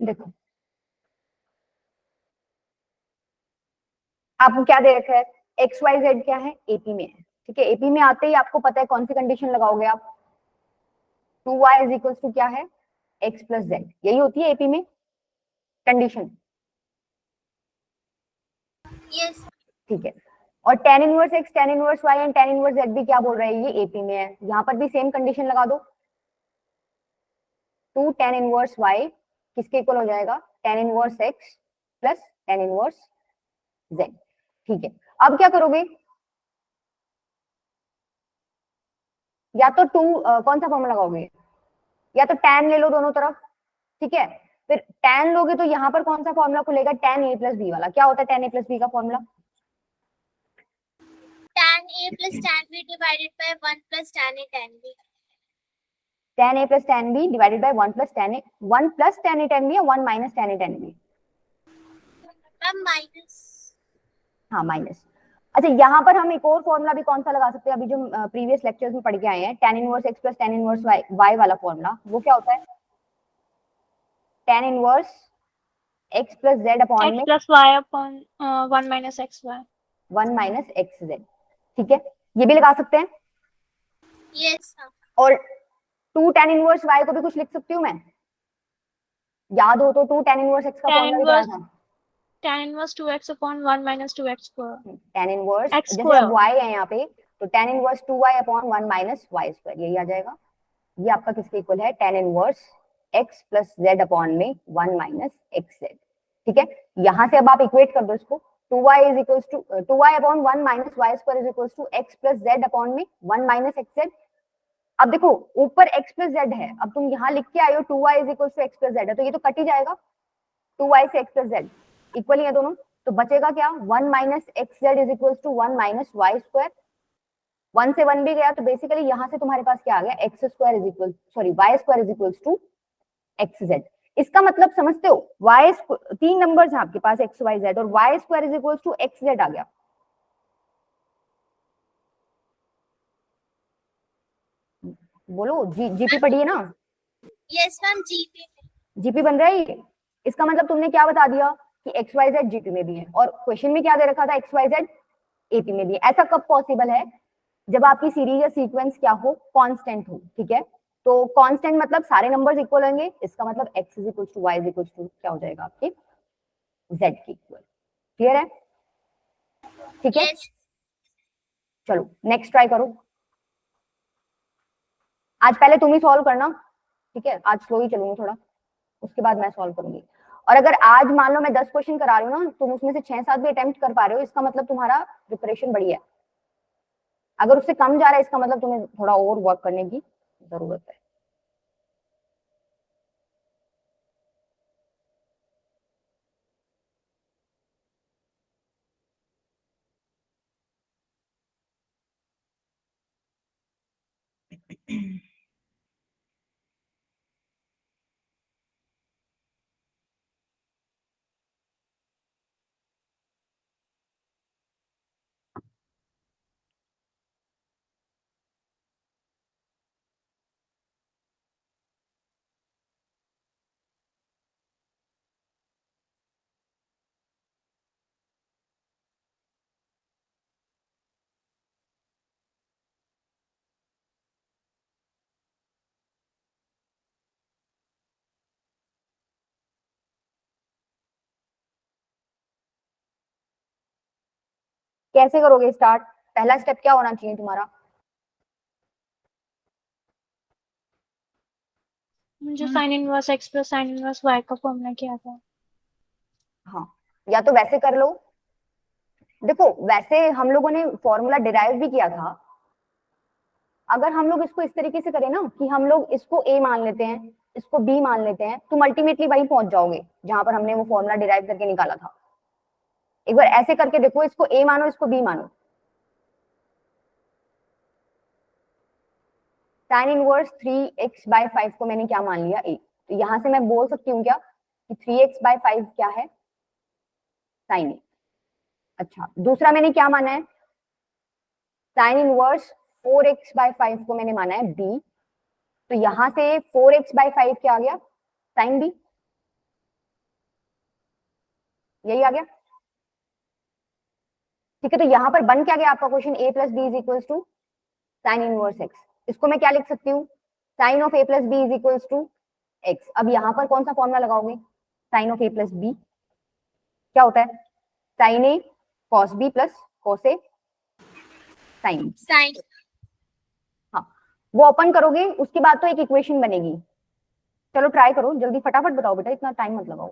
देखो आपको क्या दे रखा है, एक्स वाई जेड क्या है, एपी में है, ठीक है। एपी में आते ही आपको पता है कौन सी कंडीशन लगाओगे आप, 2y इज इक्वल टू क्या है, एक्स प्लस जेड, यही होती है एपी में कंडीशन। यस ठीक है। और tan inverse X, tan inverse Y and tan inverse Z भी क्या बोल रहा है, ये एपी में है, यहाँ पर भी सेम कंडीशन लगा दो। 2 tan इनवर्स वाई किसके इक्वल हो जाएगा, tan inverse x plus tan inverse Z. ठीक है, अब क्या करोगे, या तो कौन सा फॉर्मूला लगाओगे, या तो tan ले लो दोनों तरफ, ठीक है। फिर tan लोगे तो यहाँ पर कौन सा फॉर्मूला खुलेगा, tan a प्लस बी वाला। क्या होता है tan a प्लस बी का formula, tan a plus tan b divided by 1 plus tan a tan b। tan a plus tan b divided by 1 plus tan a, 1 plus tan a tan b या 1 minus tan a tan b, ma'am minus. हाँ minus. अच्छा यहाँ पर हम एक और formula भी कौन सा लगा सकते हैं, अभी जो प्रीवियस लेक्चर्स में पढ़ के आए हैं, tan inverse x plus tan inverse y वाला फॉर्मूला, वो क्या होता है, tan inverse x plus z upon x में plus y upon 1 minus xy। 1 minus X Z, ठीक है, ये भी लगा सकते हैं। यस और 2 tan इनवर्स y को भी कुछ लिख सकती हूँ मैं, याद हो तो 2 tan इनवर्स x का tan फॉर्मूला भी पढ़ा inverse था, tan inverse 2x upon 1 minus 2x square। tan inverse, x जैसे अब square। y है यहाँ पे तो tan inverse 2y upon 1 minus y square, यही आ जाएगा। ये आपका किसके इक्वल है, tan inverse x plus z upon में 1 माइनस एक्स जेड, ठीक है। यहाँ से अब आप इक्वेट कर दो इसको, 2y is equal to 2y upon 1 minus y square is equal to x plus z upon में 1 माइनस एक्स जेड। अब देखो ऊपर x प्लस जेड है, अब तुम यहाँ लिख के आए हो 2y is equal to X plus Z है, तो ये तो कट ही जाएगा, 2y से x प्लस जेड इक्वल ही है दोनों, तो बचेगा क्या, 1 minus X Z is equal to 1 minus Y square, 1 से 1 भी गया, तो बेसिकली यहाँ से तुम्हारे पास क्या आ गया, X square is equal sorry Y square is equal to X Z. इसका मतलब समझते हो, वाई तीन नंबर्स हैं आपके पास एक्स वाई जेड, और Y square is equal to X Z आ गया। बोलो जीपी पढ़ी है ना, यस मैम जीपी। जीपी बन रहा है ये। इसका मतलब तुमने क्या बता दिया कि एक्स वाई जेड जीपी में भी है, और क्वेश्चन में क्या दे रखा था, एक्स वाई जेड एपी में भी है। ऐसा कब पॉसिबल है, जब आपकी सीरीज या सीक्वेंस क्या हो, कांस्टेंट हो, ठीक है। तो कांस्टेंट मतलब सारे नंबर्स इक्वल होंगे, इसका मतलब x is equal to Y is equal to क्या हो जाएगा आपके z की इक्वल। क्लियर है, ठीक है। यस चलो नेक्स्ट ट्राई करो, आज पहले तुम ही सॉल्व करना, ठीक है, आज स्लो ही चलूंगी थोड़ा, उसके बाद मैं सॉल्व करूंगी। और अगर आज मान लो मैं 10 क्वेश्चन करा रही हूँ ना, तुम उसमें से 6-7 भी अटेम्प्ट कर पा रहे हो, इसका मतलब तुम्हारा प्रिपरेशन बढ़िया है। अगर उससे कम जा रहा है, इसका मतलब तुम्हें थोड़ा और वर्क करने की जरूरत है। कैसे करोगे स्टार्ट, पहला स्टेप क्या होना चाहिए तुम्हारा, जो sin inverse x plus sin inverse y का फॉर्मूला किया था। हाँ या तो वैसे कर लो, देखो वैसे हम लोगों ने फॉर्मूला डिराइव भी किया था। अगर हम लोग इसको इस तरीके से करें ना कि हम लोग इसको ए मान लेते हैं, इसको बी मान लेते हैं, तुम अल्टीमेटली वहीं पहुंच जाओगे जहां पर हमने वो फॉर्मूला डिराइव करके निकाला था। एक बार ऐसे करके देखो, इसको ए मानो इसको बी मानो। tan इनवर्स 3x/5 को मैंने क्या मान लिया, ए, तो यहां से मैं बोल सकती हूँ क्या कि 3x/5 क्या है, साइन ए। अच्छा दूसरा मैंने क्या माना है, साइन इनवर्स 4x/5 को मैंने माना है बी, तो यहां से 4x/5 क्या आ गया, साइन बी। यही आ गया, ठीक है। तो यहाँ पर बन क्या गया आपका question, a plus B is equals to sine inverse X. इसको मैं क्या लिख सकती हूँ, sine of a plus B is equals to X. अब यहाँ पर कौन सा फॉर्मूला लगाओगे, sine of a plus B क्या होता है, sine A cos B plus cos A sine. Sine. हाँ, वो ओपन करोगे उसके बाद तो एक इक्वेशन बनेगी। चलो ट्राई करो, जल्दी फटाफट बताओ बेटा, इतना टाइम मत लगाओ।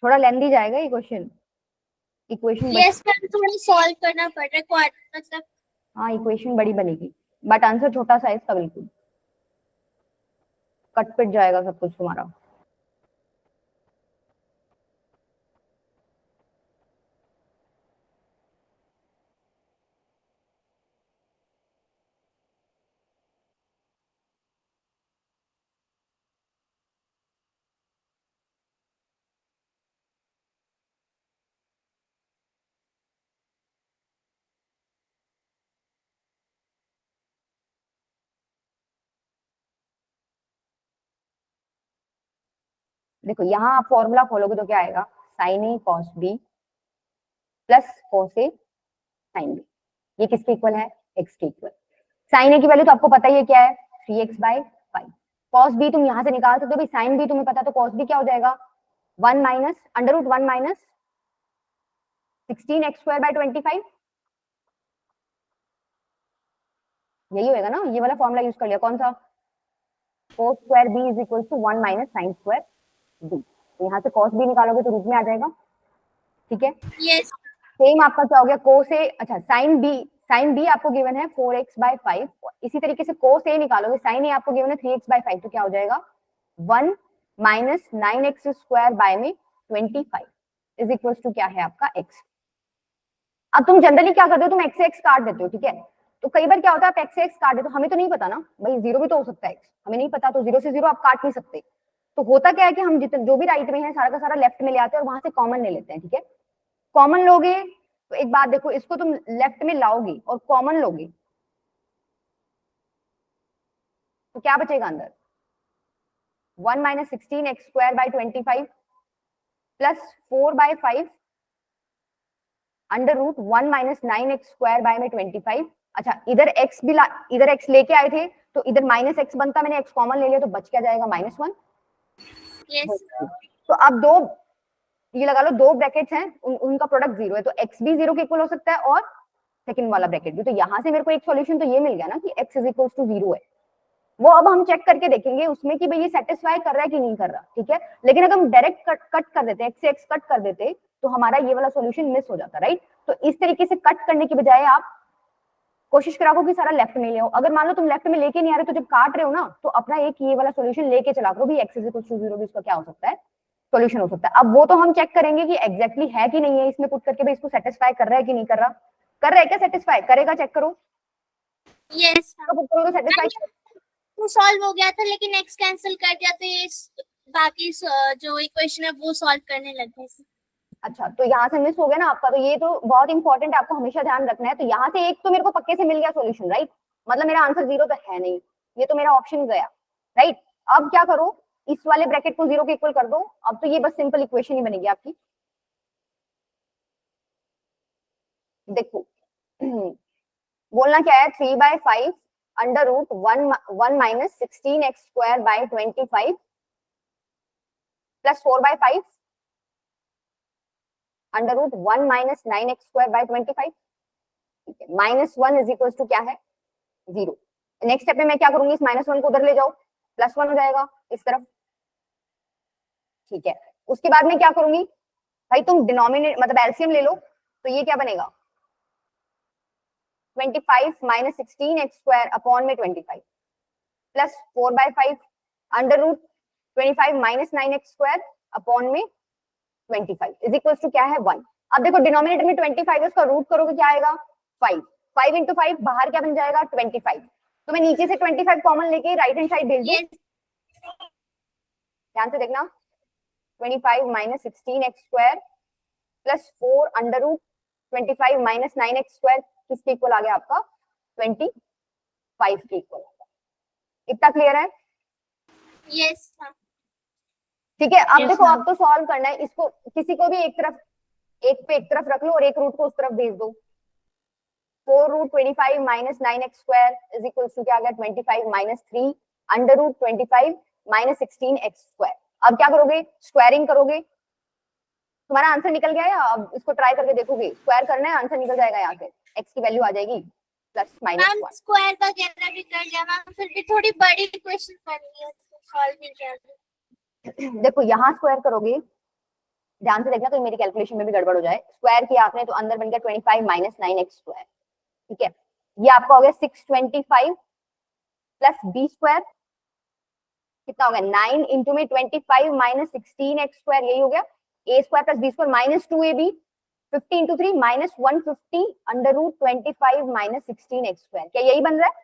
थोड़ा लेंदी जाएगा ये क्वेश्चन, इक्वेशन बड़ी। यस मैम, थोड़ा सॉल्व करना पड़ रहा है मतलब। हाँ इक्वेशन बड़ी बनेगी, बट आंसर छोटा सा है इसका, बिल्कुल कट पिट जाएगा सब कुछ तुम्हारा। देखो यहाँ आप फॉर्मूला खोलोगे तो क्या आएगा, sign A cos B plus cos A sine B, ये किसके इक्वल है, एक्स के इक्वल। साइन ए की वैल्यू तो आपको पता ही है क्या है, 3x/5। कॉस बी तुम यहाँ से निकाल सकते हो भाई, साइन बी तुम्हें पता है, तो कॉस बी क्या हो जाएगा, 1 minus under root 1 minus 16x²/25। यही होएगा ना, ये वाला फॉर्मूला यूज कर लिया, कौन सा, cos square B is equal to 1 minus sine square B. यहाँ से cos बी निकालोगे तो रूट में आ जाएगा, ठीक है। यस। सेम आपका क्या हो गया, कोस ए, अच्छा साइन बी आपको गिवन है 4x/5। इसी तरीके से कोस ए निकालोगे, साइन ए आपको गिवन है 3x/5, तो क्या हो जाएगा 1 minus 9x² is equal to क्या है आपका x। अब तुम जनरली क्या करते हो, तुम x से x काट देते हो, ठीक है। तो कई बार क्या होता है, आप x से x काट देते हो, हमें तो नहीं पता ना भाई, जीरो भी तो हो सकता है x, हमें नहीं पता, तो जीरो से जीरो आप काट नहीं सकते। तो होता क्या है कि हम जितने जो भी राइट में है सारा का सारा लेफ्ट में ले आते हैं और वहां से कॉमन ले लेते हैं, ठीक है। कॉमन लोगे तो एक बात देखो, इसको तुम लेफ्ट में लाओगे और कॉमन लोगे तो क्या बचेगा अंदर, 1 minus 16x²/25 plus 4/5 under root 1 minus 9x² अच्छा इधर x भी इधर x लेके आए थे तो इधर माइनस x बनता, मैंने x कॉमन ले लिया तो बच क्या जाएगा -1। यस। तो अब दो, ये लगा लो दो ब्रैकेट्स हैं, उनका प्रोडक्ट जीरो है, तो x भी जीरो के इक्वल हो सकता है और सेकंड वाला ब्रैकेट भी। तो यहाँ से मेरे को एक सॉल्यूशन तो ये मिल गया ना कि x इज इक्वल टू 0 है। वो अब हम चेक करके देखेंगे उसमें कि भाई ये सेटिस्फाई कर रहा है कि नहीं कर रहा, ठीक है। लेकिन अगर हम डायरेक्ट कट कर देते, x से x कट कर देते तो हमारा ये वाला सॉल्यूशन मिस हो जाता, राइट। तो इस तरीके से कट करने की बजाय आप कोशिश करो कि सारा लेफ्ट में ले आओ। अगर मान लो तुम लेफ्ट में लेके नहीं आ रहे तो जब काट रहे हो ना तो अपना एक ये वाला सॉल्यूशन लेके चला करो भी, x इज इक्वल टू 0 भी इसका क्या हो सकता है, सॉल्यूशन हो सकता है। अब वो तो हम चेक करेंगे कि एग्जैक्टली है कि नहीं है, इसमें पुट करके भाई इसको सेटिस्फाई कर रहा है कि नहीं कर रहा, कर रहा है क्या, सेटिस्फाई करेगा, चेक करो, यस। पुट करो तो सेटिस्फाई। तो सॉल्व हो गया था लेकिन x कैंसिल कर दिया तो ये बाकी जो इक्वेशन है वो सॉल्व करने लग गए। अच्छा तो यहाँ से मिस हो गया ना आपका, तो ये तो बहुत इंपॉर्टेंट है, आपको हमेशा ध्यान रखना है। तो यहाँ से एक तो मेरे को पक्के से मिल गया सॉल्यूशन, राइट, मतलब मेरा आंसर जीरो तो है नहीं, ये तो मेरा ऑप्शन गया, राइट। अब क्या करो, इस वाले ब्रैकेट को जीरो के इक्वल कर दो, अब तो ये बस सिंपल इक्वेशन ही बनेगी आपकी। देखो बोलना क्या है, 3/5 under root 1 minus 16x²/25 plus 4/5 under root 1 minus 9x²/25, ठीक है। -1 इज इक्वल टू क्या है, 0। नेक्स्ट स्टेप में मैं क्या करूंगी, इस -1 को उधर ले जाओ, +1 हो जाएगा इस तरफ, ठीक है। उसके बाद में क्या करूंगी भाई, तुम डिनोमिनेट मतलब एलसीएम ले लो, तो ये क्या बनेगा 25 माइनस 16x² अपॉन में 25 plus 4/5 under root 25 minus 9x² upon में 25 इज इक्वल टू क्या है 1। अब देखो डिनोमिनेटर में 25 है, उसका रूट करोगे क्या आएगा 5। 5 इंटू 5 बाहर क्या बन जाएगा 25। तो मैं नीचे से 25 कॉमन लेके राइट हैंड साइड भेज दूं। Yes. ध्यान से देखना 25 minus 16x² plus 4 under root 25 minus 9x² किसके इक्वल आ गया आपका 25 के इक्वल आ गया। इतना क्लियर है? Yes, ma'am. ठीक है। अब Yes, देखो ma'am. अब तो सॉल्व करना है इसको, किसी को भी एक पे एक तरफ रख लो और एक रूट को उस तरफ भेज दो। 4 root 25 minus 9x² is equal to क्या आ गया 25 minus 3 under root 25 minus 16x²। अब क्या करोगे स्क्वायरिंग करोगे, तुम्हारा आंसर निकल गया है। अब इसको ट्राई करके देखोगे, स्क्वायर करना है आंसर निकल जाएगा यहाँ से, x की वैल्यू आ जाएगी प्लस माइनस मैम 1। स्क्वायर वगैरह भी कर लिया मैम, फिर भी थोड़ी बड़ी क्वेश्चन करनी है तो सॉल्व नहीं किया। देखो यहाँ स्क्वायर करोगे, ध्यान से देखना तो मेरी कैलकुलेशन में भी गड़बड़ हो जाए। स्क्वायर किया आपने तो अंदर बन गया 25 माइनस 9x²। ठीक है, ये आपका हो गया 625 प्लस b² कितना हो गया 9 इंटू में 25 माइनस 16x², यही हो गया a² plus b² minus 2ab 50 into 3 minus 150 under root 25 minus 16x²। क्या यही बन रहा है?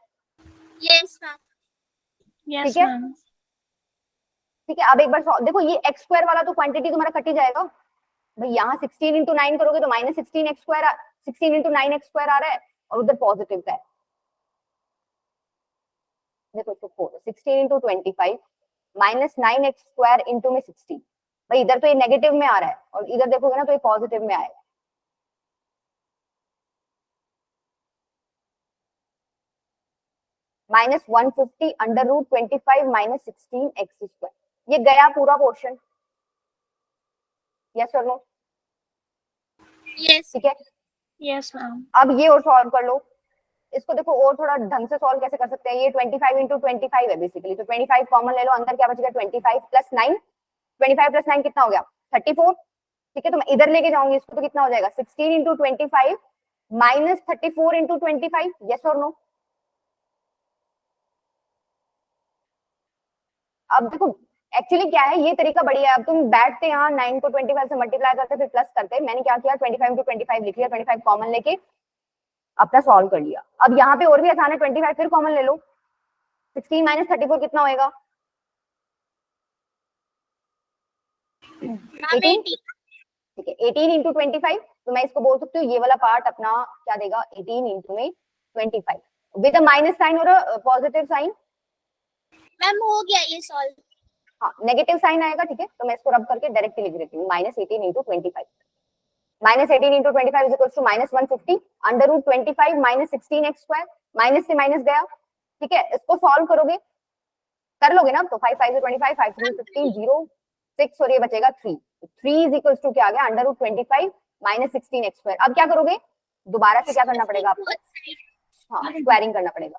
Yes, ma'am. Yes, ठीक है ma'am. ठीक है। अब एक बार देखो ये x² वाला तो क्वांटिटी तुम्हारा कट ही जाएगा भाई। यहाँ 16 इंटू 9 करोगे तो माइनस 16x², 16 इंटू 9x² आ रहा है और उधर पॉजिटिव का है। देखो इसको 16 इंटू 25 माइनस 9x² इंटू में 60, भाई इधर तो ये नेगेटिव में आ रहा है और इधर देखोगे ना तो ये पॉजिटिव में आएगा। Minus 150 under root 25 minus 16x², ये गया पूरा पोर्शन। यस और नो? Yes. ठीक है। Yes, ma'am. अब ये और सॉल्व कर लो इसको। देखो और थोड़ा ढंग से सॉल्व कैसे कर सकते हैं, ये 25 इंटू 25 है बेसिकली, तो 25 कॉमन ले लो, अंदर क्या बचेगा 25 प्लस 9, 25 प्लस 9 कितना हो गया 34। ठीक है, तो मैं इधर लेके जाऊंगी इसको तो कितना हो जाएगा 16 इंटू 25 माइनस 34 इंटू 25। यस और नो? अब देखो एक्चुअली क्या है, ये तरीका बढ़िया है। अब तुम बैठते यहाँ 9 को 25 से मल्टीप्लाई करते फिर प्लस करते, मैंने क्या किया 25 इंटू 25 लिख लिया, 25 कॉमन लेके अपना सॉल्व कर लिया। अब यहाँ पे और भी आसान है, 25 फिर कॉमन ले लो, 16 माइनस 34 कितना होएगा Ma'am, 18। 80. ठीक है 18 इंटू 25, तो मैं इसको बोल सकती हूँ ये वाला पार्ट अपना क्या देगा 18 इंटू में 25 विद अ माइनस साइन और पॉजिटिव साइन। मैम हो गया ये सॉल्व। हाँ नेगेटिव साइन आएगा। ठीक है, तो मैं इसको रब करके डायरेक्ट लिख देती हूँ minus 18 into 25 minus 18 into 25 is equal to minus 150 under root 25 minus 16x², minus से माइनस गया। ठीक है, इसको सॉल्व करोगे कर लोगे ना तो 5 5 25 5 3 15 0 6 और ये बचेगा 3। 3 इज इक्वल टू क्या आ गया अंडर रूट 25 माइनस 16x²। अब क्या करोगे दोबारा से क्या करना पड़ेगा आपको, हाँ स्क्वायरिंग करना पड़ेगा।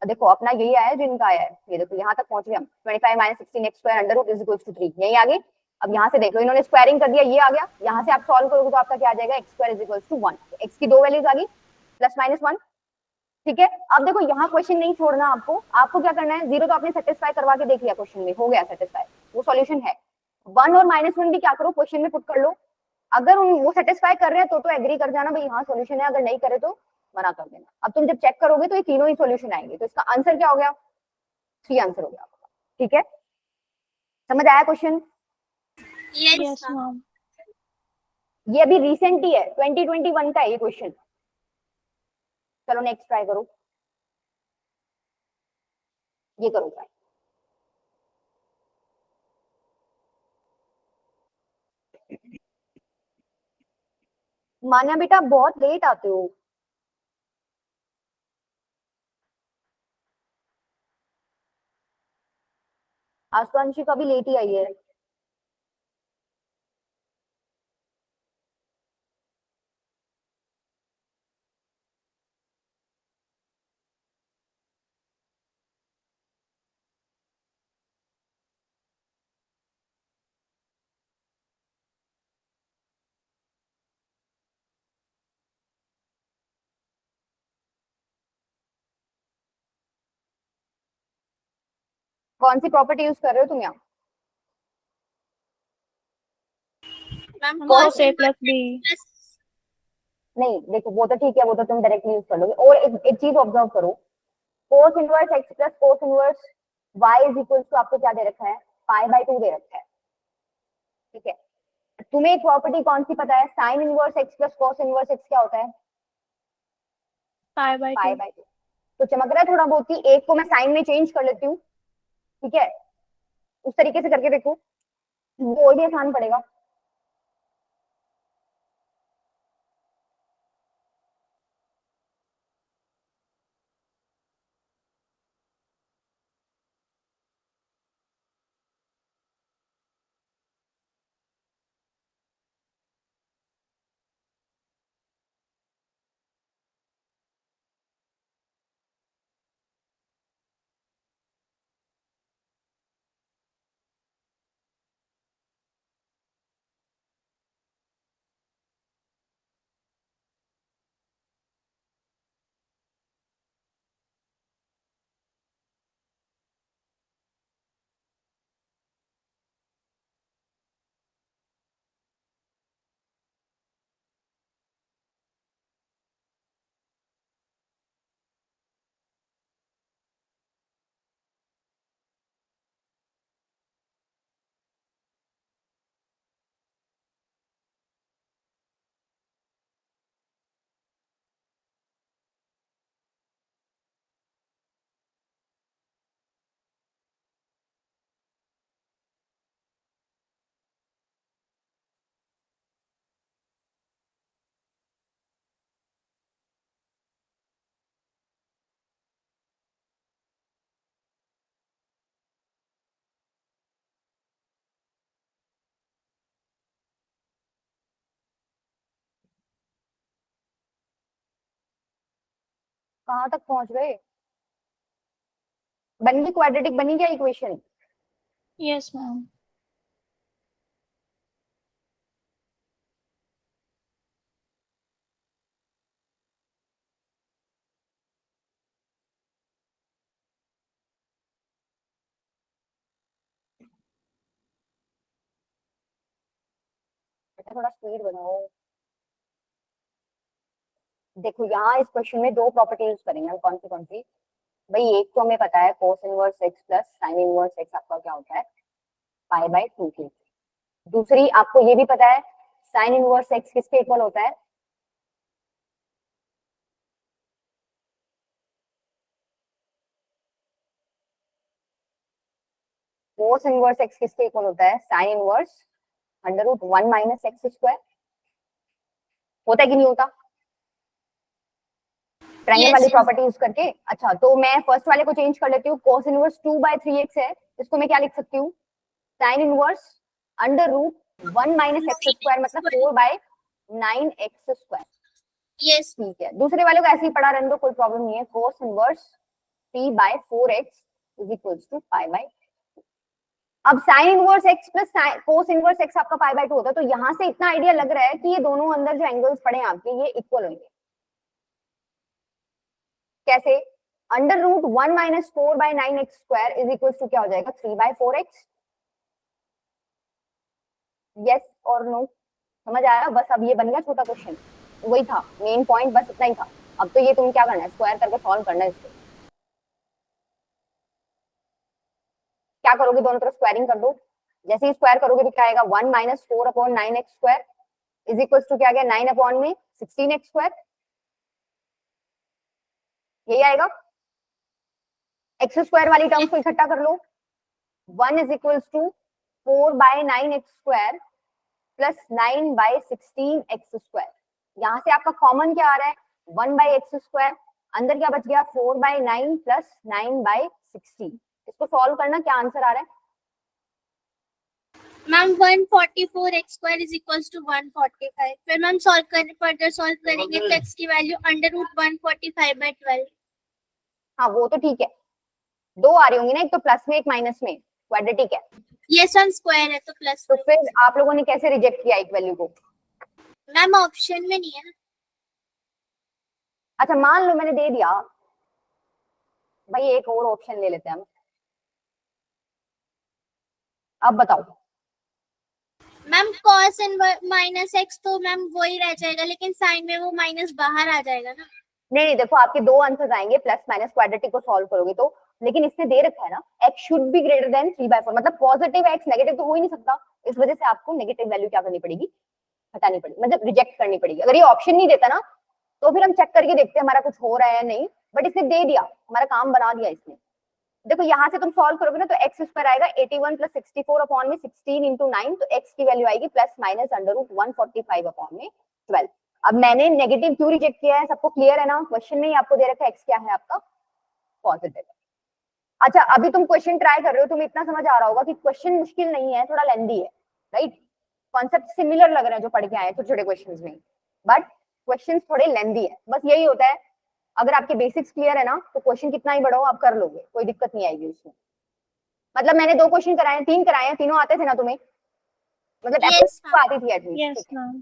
अब देखो अपना यही आया है जो इनका आया है, ये देखो यहाँ तक पहुंच गए हम 25 minus 16x² under root is equal to 3, यही आगे। अब यहाँ से देख लो इन्होंने स्क्वायरिंग कर दिया, ये आ गया। यहाँ से आप सॉल्व करोगे तो आपका क्या आ जाएगा x² is equal to 1, x की दो वैल्यूज आ गई प्लस माइनस 1। ठीक है, अब देखो यहाँ क्वेश्चन नहीं छोड़ना आपको, आपको क्या करना है, जीरो तो आपने सेटिस्फाई करवा के देख लिया क्वेश्चन में, हो गया सेटिस्फाई, वो सॉल्यूशन है। 1 और -1 भी क्या करो क्वेश्चन में पुट कर लो, अगर वो सेटिस्फाई कर रहे हैं तो एग्री कर जाना भाई हाँ सॉल्यूशन है, अगर नहीं करे तो मना कर देना। अब तुम जब चेक करोगे तो ये तीनों ही सॉल्यूशन आएंगे, तो इसका आंसर क्या हो गया 3 आंसर हो गया आपका। ठीक है, समझ आया question? Yes, Yes, ma'am. ma'am. ये अभी रिसेंट ही है, 2021 का है ये क्वेश्चन। चलो नेक्स्ट ट्राई करो, ये करो ट्राई। मान्या बेटा बहुत लेट आते हो। आज तो अंशिका भी लेट ही आई है। कौन सी प्रॉपर्टी यूज कर रहे हो तुम यहाँ? Ma'am cos A plus B. नहीं देखो, वो तो ठीक है, वो तो तुम डायरेक्टली यूज कर लोगे। और एक चीज ऑब्जर्व करो, cos inverse x plus cos inverse y is equal to आपको क्या दे रखा है? पाई/2 दे रखा है। ठीक है, तुम्हें एक प्रॉपर्टी कौन सी पता है? Sine inverse x plus cos inverse x क्या होता है? Pi by 2. पाई/2। तो चमक रहा है थोड़ा बहुत ही। एक को मैं साइन में चेंज कर लेती हूँ, ठीक है, उस तरीके से करके देखो, वो और भी आसान पड़ेगा। कहाँ तक पहुंच गए? बन गई क्वाड्रेटिक, बनी क्या इक्वेशन? Yes, ma'am. थोड़ा स्पीड बनाओ। देखो यहाँ इस क्वेश्चन में दो प्रॉपर्टी यूज करेंगे हम। कौन सी? भाई एक तो हमें पता है cos inverse x plus sign inverse X आपका क्या होता है? पाई/2 की। दूसरी आपको ये भी पता है साइन इनवर्स एक्स किसके इक्वल होता है? कोस इनवर्स एक्स किसके इक्वल होता है? Sine inverse √1 minus x square. होता है कि नहीं होता? ट्रायंगल वाली Yes, प्रॉपर्टी यूज करके। अच्छा, तो मैं फर्स्ट वाले को चेंज कर लेती हूँ। कोस इनवर्स 2/3x है, इसको मैं क्या लिख सकती हूँ? Sine inverse √1 minus x square, मतलब 4/9 एक्स स्क्वायर। yes. ठीक है, दूसरे वाले को ऐसे ही पढ़ा रहने दो, कोई प्रॉब्लम नहीं है। Cos inverse 3/4x is equals to pi/. अब sine inverse x plus cos inverse X आपका पाई/2 होता है, तो यहां से इतना आइडिया लग रहा है कि ये दोनों अंदर जो एंगल्स पड़े हैं आपके, ये इक्वल होंगे। कैसे? √1 minus 4/9 x square is equal to क्या हो जाएगा? 3/4x। यस और नो? समझ आया? बस अब ये बन गया छोटा क्वेश्चन, वही था मेन पॉइंट, बस इतना ही था। अब तो ये तुम क्या करना है, स्क्वायर करके सॉल्व करना है इसको। क्या करोगे? दोनों तरफ स्क्वायरिंग कर दो। जैसे ही स्क्वायर करोगे तो क्या आएगा? 1 minus 4/9 x square is equal to क्या आ गया? 9 अपॉन में 16 एक्स स्क्वायर। यही आएगा। एक्स स्क्वायर वाली टर्म्स को इकट्ठा कर लो। 1 is equal to 4/9 x square plus 9/16 x square. यहाँ से आपका कॉमन क्या आ रहा है? 1/x square. अंदर क्या बच गया? 4/9 प्लस 9/16। इसको सॉल्व करना, क्या आंसर आ रहा है? Ma'am 144 x square is equals to 145। फिर मैम फर्दर सॉल्व करेंगे तो x की वैल्यू √145/12। हाँ वो तो ठीक है, दो आ रही होंगी ना, एक तो प्लस में एक माइनस में, क्वाड्रेटिक है। यस मैम, स्क्वायर है तो प्लस तो में। फिर आप लोगों ने कैसे रिजेक्ट किया एक वैल्यू को? मैम ऑप्शन में नहीं है ना। अच्छा मान लो मैंने दे दिया, भाई एक और ऑप्शन ले लेते हैं हम। अब बताओ। मैम cos माइनस एक्स तो मैम वही रह जाएगा, लेकिन साइन में वो माइनस बाहर आ जाएगा ना। नहीं देखो, आपके दो आंसर्स आएंगे प्लस माइनस, क्वाड्रेटिक को सॉल्व करोगे तो, लेकिन इसने दे रखा है ना x should be greater than 3/4, मतलब पॉजिटिव x नेगेटिव तो हो ही नहीं सकता, इस वजह से आपको नेगेटिव वैल्यू क्या करनी पड़ेगी, हटानी पड़ेगी, मतलब रिजेक्ट करनी पड़ेगी। अगर ये ऑप्शन नहीं देता ना तो फिर हम चेक करके देखते हैं हमारा कुछ हो रहा है या नहीं, बट इसने दे दिया, हमारा काम बना दिया इसने। देखो यहाँ से तुम सॉल्व करोगे ना तो x स्क्वायर आएगा 81 प्लस 64 अपॉन में 16 इंटू 9, तो x की वैल्यू आएगी plus minus under root 145 upon में 12। अब मैंने नेगेटिव क्यों रिजेक्ट किया है, सबको क्लियर है ना, क्वेश्चन में ही आपको दे रखा है x क्या है आपका पॉजिटिव। अच्छा अभी तुम क्वेश्चन ट्राई कर रहे हो, तुम्हें इतना समझ आ रहा होगा कि क्वेश्चन मुश्किल नहीं है, थोड़ा लेंदी है, राइट, कॉन्सेप्ट सिमिलर लग रहे हैं जो पढ़ के आए छोटे छोटे क्वेश्चंस में, बट क्वेश्चंस थोड़े लेंदी है, बस यही होता है। अगर आपके बेसिक्स क्लियर है ना तो क्वेश्चन कितना ही बड़ा हो आप कर लोगे, कोई दिक्कत नहीं आएगी उसमें। मतलब मैंने 2 क्वेश्चन कराए, 3 कराए हैं, तीनों आते थे ना तुम्हें, मतलब यस अप्रोच आती थी एटलीस्ट, Yes, ठीक है। ma'am.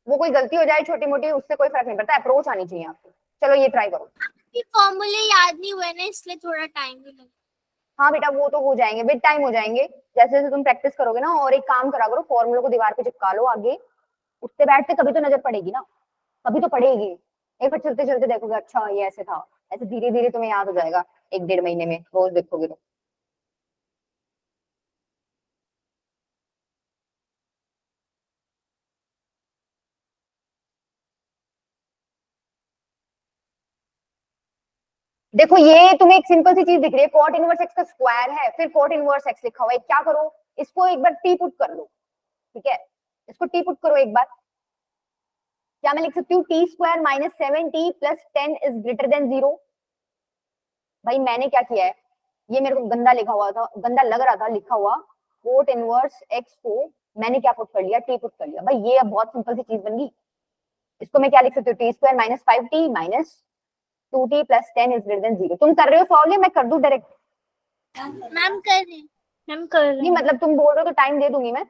वो कोई गलती हो जाए छोटी मोटी उससे कोई फर्क नहीं पड़ता, अप्रोच आनी चाहिए आपको। चलो ये ट्राई करो। ये फॉर्मूले याद नहीं हुए ना, इसलिए थोड़ा टाइम भी लगा। हाँ बेटा वो तो हो जाएंगे, विद टाइम हो जाएंगे, जैसे जैसे तुम प्रैक्टिस करोगे ना। और एक काम करा करो, फॉर्मूले को दीवार पे चिपका लो आगे, उठते बैठते कभी तो नजर पड़ेगी ना, कभी तो पड़ेगी। एक बार चलते चलते देखोगे अच्छा ये ऐसे था, ऐसे धीरे धीरे तुम्हें याद हो जाएगा, 1-1.5 महीने में रोज देखोगे तो। देखो ये तुम्हें एक सिंपल सी चीज दिख रही है, कॉट इनवर्स एक्स का स्क्वायर है, फिर कॉट इनवर्स एक्स लिखा हुआ है, क्या करो इसको एक बार टी पुट कर लो, ठीक है, इसको टी पुट करो एक बार। क्या मैं लिख सकती हूँ T square minus 7t plus 10 is greater then 0। भाई मैंने क्या किया है, ये मेरे को गंदा लिखा हुआ था, गंदा लग रहा था लिखा हुआ, कोट इनवर्स एक्स को मैंने क्या पुट कर लिया, टी पुट कर लिया। भाई ये अब बहुत सिंपल सी चीज बन गई, इसको मैं क्या लिख सकती हूँ, T square minus 5t minus 2t plus 10 is greater then 0। तुम कर रहे हो सॉल्व या मैं कर दूं डायरेक्ट? मैम कर रहे हैं। मैम कर रहे नहीं हैं. मतलब तुम बोल रहे हो तो टाइम दे दूंगी मैं।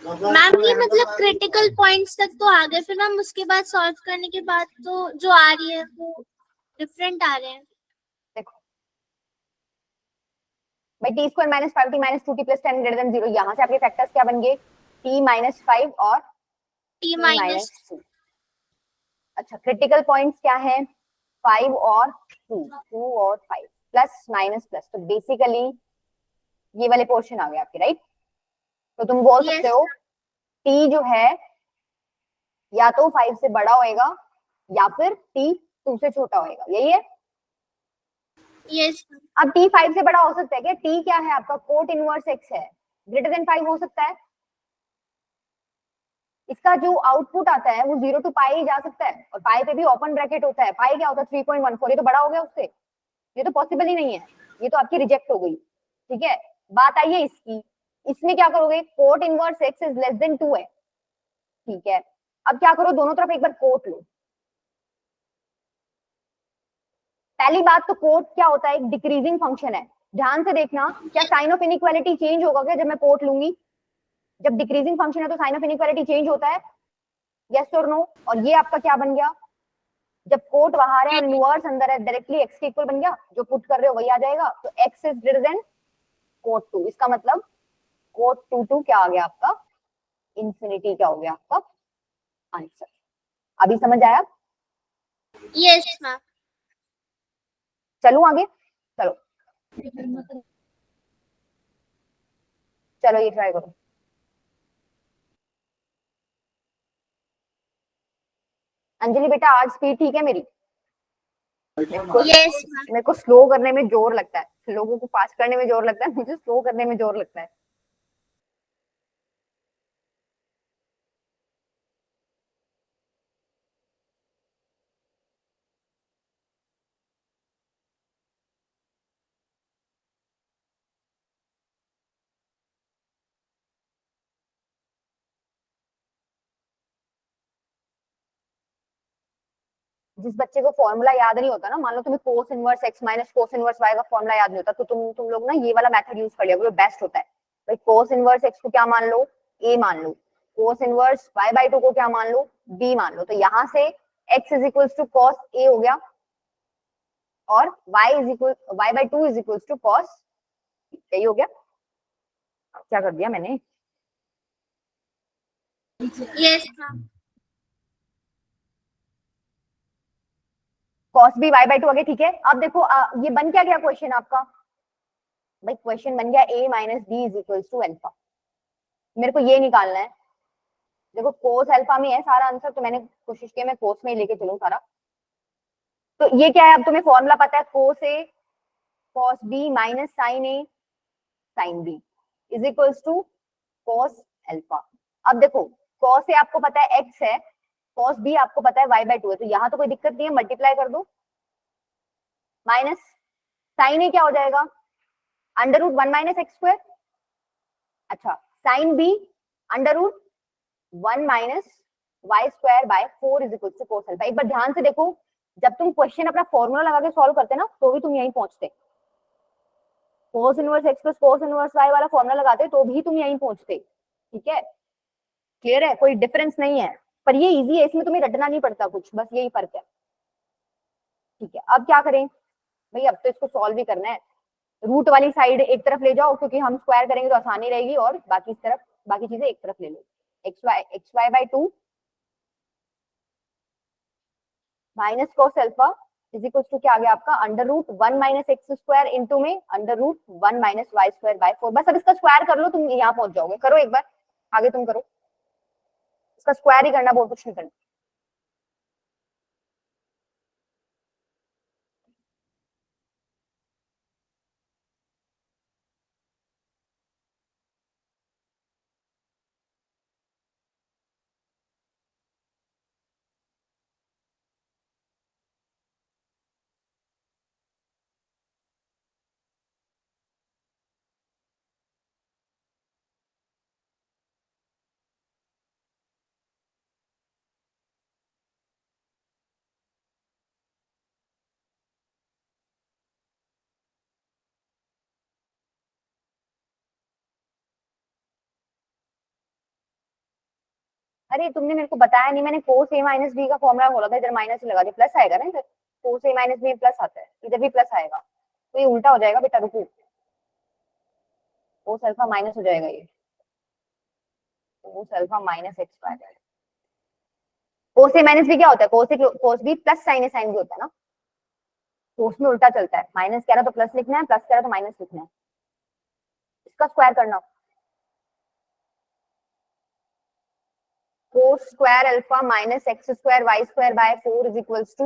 मैम ये मतलब क्रिटिकल पॉइंट्स तक तो आ गए, फिर मैम उसके बाद सॉल्व करने के बाद तो जो आ रही है वो डिफरेंट आ रहे हैं। देखो भाई T square minus 5t minus 2t plus 10 greater than 0, यहाँ से आपके फैक्टर्स क्या बन गए, t माइनस 5 और टी t माइनस। माइनस 2। अच्छा क्रिटिकल पॉइंट्स क्या है, 5 और 2, 2 और 5 प्लस माइनस प्लस, तो बेसिकली ये वाले पोर्शन आ गए आपके, राइट। तो तुम बोल सकते यस हो t जो है या तो 5 से बड़ा होएगा या फिर t 2 से छोटा होएगा, यही है। यस। अब t 5 से बड़ा हो सकता है क्या, t क्या है आपका कोट इनवर्स x है, ग्रेटर देन 5 हो सकता है। इसका जो आउटपुट आता है वो 0 टू पाई जा सकता है, और पाई पे भी ओपन ब्रैकेट होता है, पाई क्या होता है 3.14, ये तो बड़ा हो गया उससे, ये तो पॉसिबल ही नहीं है, ये तो आपकी रिजेक्ट हो गई, ठीक है। बात आई है इसकी, इसमें क्या करोगे, cot inverse x is less than 2 है, ठीक है। अब क्या करो, दोनों तरफ एक बार कोट लो। पहली बात तो कोट क्या होता है, एक डिक्रीजिंग फंक्शन है, ध्यान से देखना, क्या साइन ऑफ इनइक्वालिटी चेंज होगा क्या जब मैं कोट लूंगी, जब डिक्रीजिंग फंक्शन है तो साइन ऑफ इनइक्वालिटी चेंज होता है, यस और नो। और ये आपका क्या बन गया, जब कोट बाहर है और इनवर्स अंदर है, डायरेक्टली एक्स के इक्वल बन गया, जो पुट कर रहे हो वही आ जाएगा, तो x is greater than cot 2, इसका मतलब कोट 2 क्या आ गया आपका इंफिनिटी क्या हो गया आपका आंसर। अभी समझ आया? Yes ma'am. चलो आगे, चलो चलो ये ट्राई करो। अंजलि बेटा आज स्पीड ठीक है मेरी? Yes ma'am. मेरे को स्लो करने में जोर लगता है, लोगों को फास्ट करने में जोर लगता है, मुझे स्लो करने में जोर लगता है। जिस बच्चे को फॉर्मूला याद नहीं होता ना, मान लो तुम्हें cos inverse x minus cos inverse y का फॉर्मूला याद नहीं होता, तो तुम लोग ना ये वाला मेथड यूज कर लिया, वो बेस्ट होता है। भाई कोस इनवर्स एक्स को क्या मान लो, ए मान लो, cos inverse Y by two को क्या मान लो, बी मान लो। तो यहाँ से X is equal to cos A हो गया, और Y by two is equal to cos, यही हो गया। क्या कर दिया मैंने? Yes ma'am. Cos B Y by two आ गया, ठीक है। अब देखो ये बन क्या गया क्वेश्चन आपका? भाई क्वेश्चन बन गया A minus B is equal to alpha. मेरे को ये निकालना है। देखो कोस अल्फा में है सारा आंसर, तो मैंने कोशिश की मैं कोस में ही लेके चलूं सारा। तो ये क्या है, अब तुम्हें फॉर्मूला पता है, cos A cos B minus sine A sine B is equals to cos alpha. अब देखो कॉस ए आपको पता है एक्स है, कॉस बी आपको पता है वाई बाई टू है, तो यहाँ तो कोई दिक्कत नहीं है, मल्टीप्लाई कर दो। माइनस साइन ए क्या हो जाएगा, under root one minus x square. अच्छा sine B under root one minus Y square by four is equal to cos alpha. एक बार ध्यान से देखो, जब तुम क्वेश्चन अपना फॉर्मूला लगा के सॉल्व करते ना, तो भी तुम यहीं पहुंचते। Cos inverse x plus cos inverse y वाला फॉर्मूला लगाते तो भी तुम यहीं पहुंचते। ठीक है, क्लियर है, कोई डिफरेंस नहीं है। पर ये इजी है, इसमें तुम्हें रटना नहीं पड़ता कुछ, बस यही फर्क है। ठीक है, अब क्या करें भाई, अब तो इसको सॉल्व ही करना है। रूट वाली साइड एक तरफ ले जाओ, क्योंकि हम स्क्वायर करेंगे तो आसानी रहेगी, और बाकी इस तरफ बाकी चीजें एक तरफ ले लो। X Y by two minus cos alpha is equal to क्या आ गया आपका, under root one minus x square into में under root one minus Y square by four. बस अब इसका स्क्वायर कर लो, तुम यहाँ पहुंच जाओगे। करो एक बार आगे, तुम करो, इसका स्क्वायर ही करना, बहुत कुछ नहीं करना। अरे तुमने मेरे को बताया नहीं, मैंने कोस ए माइनस बी का फॉर्मूला बोला था, इधर माइनस लगा दिया, प्लस आएगा ना इधर। कोस ए माइनस बी प्लस आता है, इधर भी प्लस आएगा, तो ये उल्टा हो जाएगा बेटा, रुको, कोस अल्फा माइनस हो जाएगा ये, cos alpha minus x Y. Cos A minus B क्या होता है, cos B plus sine A sine B होता है ना, तो उसमें उल्टा चलता है, माइनस कह रहा तो प्लस लिखना है, प्लस कह रहा तो माइनस लिखना है। इसका स्क्वायर करना, cos square alpha minus x square Y square by four is equals to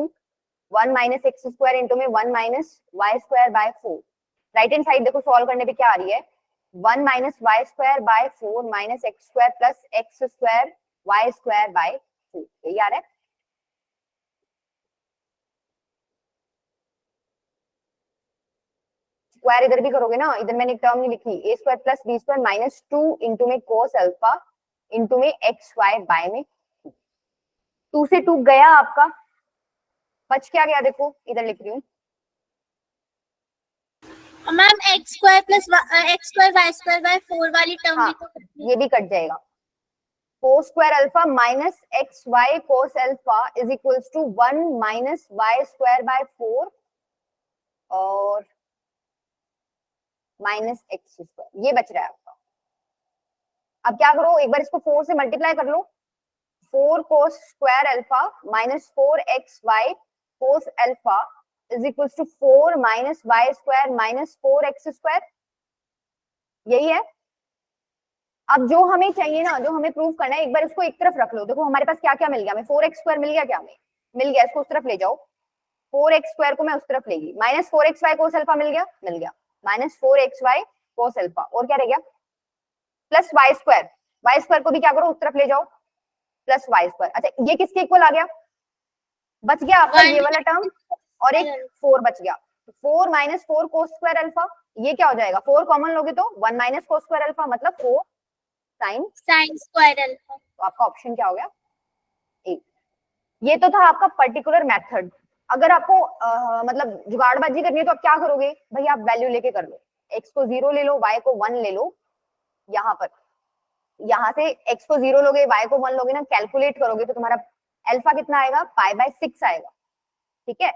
one minus x square into में one minus Y square by four. Right hand side देखो सॉल्व करने पे क्या आ रही है, one minus Y square by four minus x square plus x square Y square by four, यही आ रहा है। स्क्वायर इधर भी करोगे ना, इधर मैंने एक टर्म नहीं लिखी, A square plus B square minus two into में कोस अल्फा इंटू में एक्स वाई बाय में, टू से टू गया आपका, बच क्या गया, देखो इधर लिख रही हूँ, ma'am x square plus x square Y square by four वाली टर्म हाँ भी तो करनी है। ये भी कट जाएगा। Cos square alpha minus x Y cos alpha is equals to one minus Y square by four और माइनस एक्स स्क्वायर, ये बच रहा है आपका। अब क्या करो, एक बार इसको 4 से मल्टीप्लाई कर लो, 4 cos square alpha minus 4xy cos alpha is equal to 4 minus Y square minus 4x square, यही है। अब जो हमें चाहिए ना, जो हमें प्रूव करना है, एक बार इसको एक तरफ रख लो। देखो हमारे पास क्या क्या मिल गया, हमें 4x स्क्वायर मिल गया, क्या हमें मिल गया, इसको उस तरफ ले जाओ, 4x स्क्वायर को मैं उस तरफ लेगी, माइनस 4xy cos अल्फा मिल गया माइनस 4xy cos अल्फा, और क्या रह गया, प्लस वाई स्क्वायर को भी क्या करो, उस तरफ ले जाओ, प्लस वाई स्क्वायर। अच्छा ये किसके इक्वल आ गया, बच गया आपका ये वाला टर्म, और एक 4 बच गया, 4 माइनस 4 cos स्क्वायर अल्फा, ये क्या हो जाएगा, 4 कॉमन लोगे तो 1 माइनस cos स्क्वायर अल्फा, मतलब 4 साइन स्क्वायर अल्फा। तो आपका ऑप्शन क्या हो गया, ए। ये तो था आपका पर्टिकुलर मेथड। अगर आपको मतलब जुगाड़बाजी करनी है तो आप क्या करोगे भाई, आप वैल्यू लेके कर लो, x को 0 ले लो, y को 1 ले लो, यहाँ पर यहाँ से x को 0 लोगे, y को 1 लोगे ना, कैलकुलेट करोगे तो तुम्हारा अल्फा कितना आएगा, π/6 आएगा, ठीक है।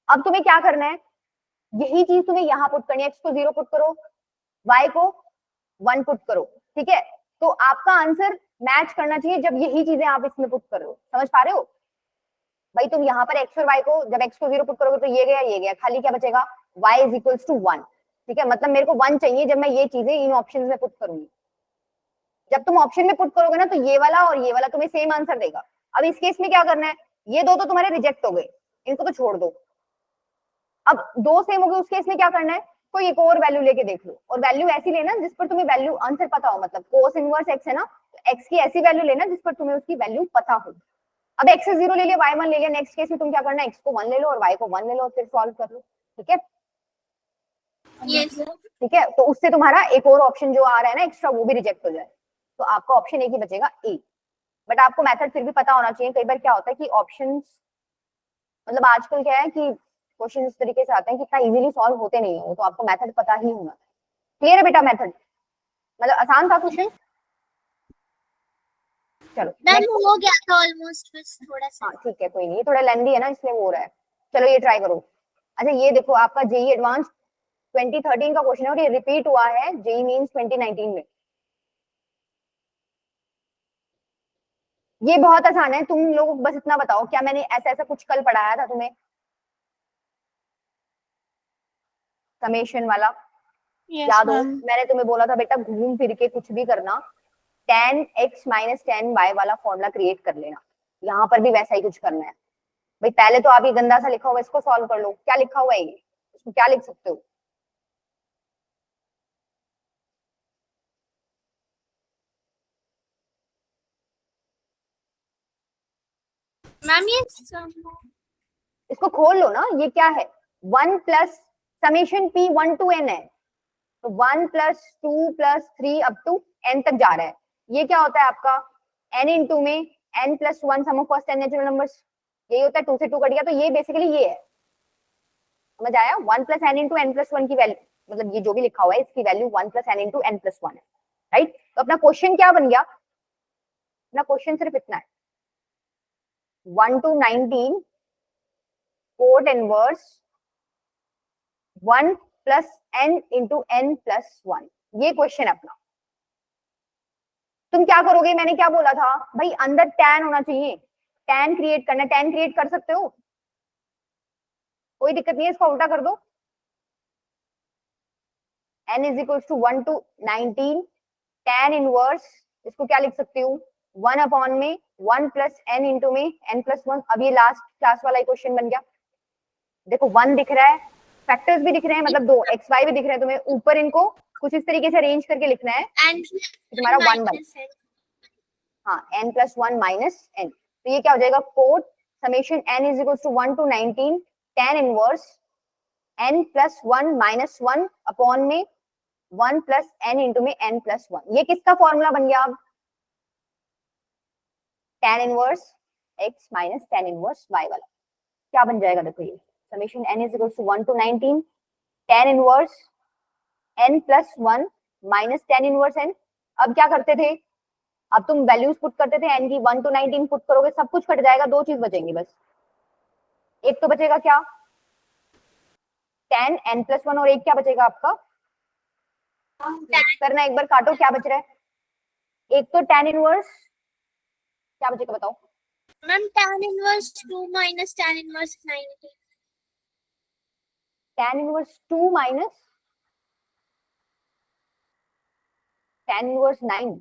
अब तुम्हें क्या करना है, यही चीज तुम्हें यहाँ पुट करनी है, x को 0 पुट करो, y को 1 पुट करो, ठीक है। तो आपका आंसर मैच करना चाहिए जब यही चीजें आप इसमें पुट कर रहे हो, समझ पा रहे हो भाई। तुम यहाँ पर x और y को, जब x को 0 पुट करोगे तो ये गया, खाली क्या बचेगा, y इज इक्वल्स टू 1, ठीक है। मतलब मेरे को 1 चाहिए जब मैं ये चीजें इन ऑप्शंस में पुट करूंगी। जब तुम ऑप्शन में पुट करोगे ना तो ये वाला और ये वाला तुम्हें सेम आंसर देगा। अब इस केस में क्या करना है, ये दो तो तुम्हारे रिजेक्ट हो गए, इनको तो छोड़ दो। अब दो सेम हो गए, उस केस में क्या करना है, कोई एक और वैल्यू लेके देख लो, और वैल्यू ऐसी लेना जिस पर तुम्हें वैल्यू आंसर पता हो, मतलब कोस इनवर्स x है ना, तो x की ऐसी वैल्यू लेना जिस पर तुम्हें उसकी वैल्यू पता हो। अब x से 0 ले लिया, y 1 ले लिया, नेक्स्ट केस में तुम क्या करना है, x को 1 ले लो और y को 1 ले लो, फिर सॉल्व कर लो, ठीक है। यस ठीक है, तो उससे तुम्हारा एक और ऑप्शन जो आ रहा है ना एक्स्ट्रा, वो भी रिजेक्ट हो जाए, तो आपका ऑप्शन एक ही बचेगा ए। बट आपको मेथड फिर भी पता होना चाहिए। कई बार क्या होता है कि ऑप्शंस, मतलब आजकल क्या है कि क्वेश्चन इस तरीके से आते हैं कि इतना इजीली सॉल्व होते नहीं है, तो आपको मेथड पता ही होना। क्लियर है बेटा मेथड, मतलब आसान था क्वेश्चन। चलो मैम हो गया था ऑलमोस्ट, बस थोड़ा सा। हाँ ठीक है, कोई नहीं, ये थोड़ा लेंथी है ना इसलिए वो हो रहा है। चलो ये ट्राई करो। अच्छा ये देखो आपका जेई एडवांस 2013 का क्वेश्चन है और ये रिपीट हुआ है जेई मींस 2019 में। ये बहुत आसान है, तुम लोग बस इतना बताओ क्या मैंने ऐसा ऐसा कुछ कल पढ़ाया था तुम्हें, समेशन वाला Yes, याद हो? ma'am. मैंने तुम्हें बोला था बेटा घूम फिर के कुछ भी करना, tan x minus tan y वाला फॉर्मूला क्रिएट कर लेना। यहाँ पर भी वैसा ही कुछ करना है भाई। पहले तो आप ये गंदा सा लिखा हुआ इसको सॉल्व कर लो, क्या लिखा हुआ है ये, इसको क्या लिख सकते हो, मैम ये इसको खोल लो ना, ये क्या है, 1 plus summation p 1 to n है, तो 1 plus 2 plus 3 up to n तक जा रहा है। ये क्या होता है आपका n इंटू में n plus 1 sum of first n natural numbers, यही होता है, 2 से 2 कट गया, तो ये बेसिकली ये है, समझ आया। 1 plus n into n plus 1 की वैल्यू, मतलब ये जो भी लिखा हुआ है इसकी value 1 plus n into n plus 1 है, राइट। तो अपना क्वेश्चन क्या बन गया, अपना क्वेश्चन सिर्फ इतना है, 1 to 19 cot inverse 1 plus n into n plus 1, ये क्वेश्चन अपना। तुम क्या करोगे, मैंने क्या बोला था भाई, अंदर tan होना चाहिए, tan क्रिएट करना, tan क्रिएट कर सकते हो, कोई दिक्कत नहीं है, इसका उल्टा कर दो, n is equal to 1 to 19 tan inverse, इसको क्या लिख सकती हूँ, 1 अपॉन में 1 प्लस n इंटू में n प्लस 1। अब ये लास्ट क्लास वाला क्वेश्चन बन गया, देखो 1 दिख रहा है, फैक्टर्स भी दिख रहे हैं, मतलब दो एक्स वाई भी दिख रहे हैं, तुम्हें ऊपर इनको कुछ इस तरीके से अरेंज करके लिखना है तुम्हारा 1 बन, हाँ n प्लस 1 माइनस n, तो ये क्या हो जाएगा, cot summation n is equal to 1 to 19 tan inverse n plus 1 minus 1 upon में 1 प्लस n इंटू में n प्लस 1। ये किसका फॉर्मूला बन गया अब, tan inverse x minus tan inverse y वाला, क्या बन जाएगा, देखो ये summation n is equal to 1 to 19 tan inverse n plus 1 minus tan inverse n। अब क्या करते थे, अब तुम वैल्यूज पुट करते थे n की, 1 to 19 पुट करोगे, सब कुछ कट जाएगा, दो चीज बचेंगी बस, एक तो बचेगा क्या, tan n प्लस 1, और एक क्या बचेगा आपका, करना एक बार काटो क्या बच रहा है, एक तो tan इनवर्स, क्या बचेगा बताओ? Ma'am tan inverse 2 minus tan inverse 90. tan inverse 2 minus tan inverse 9,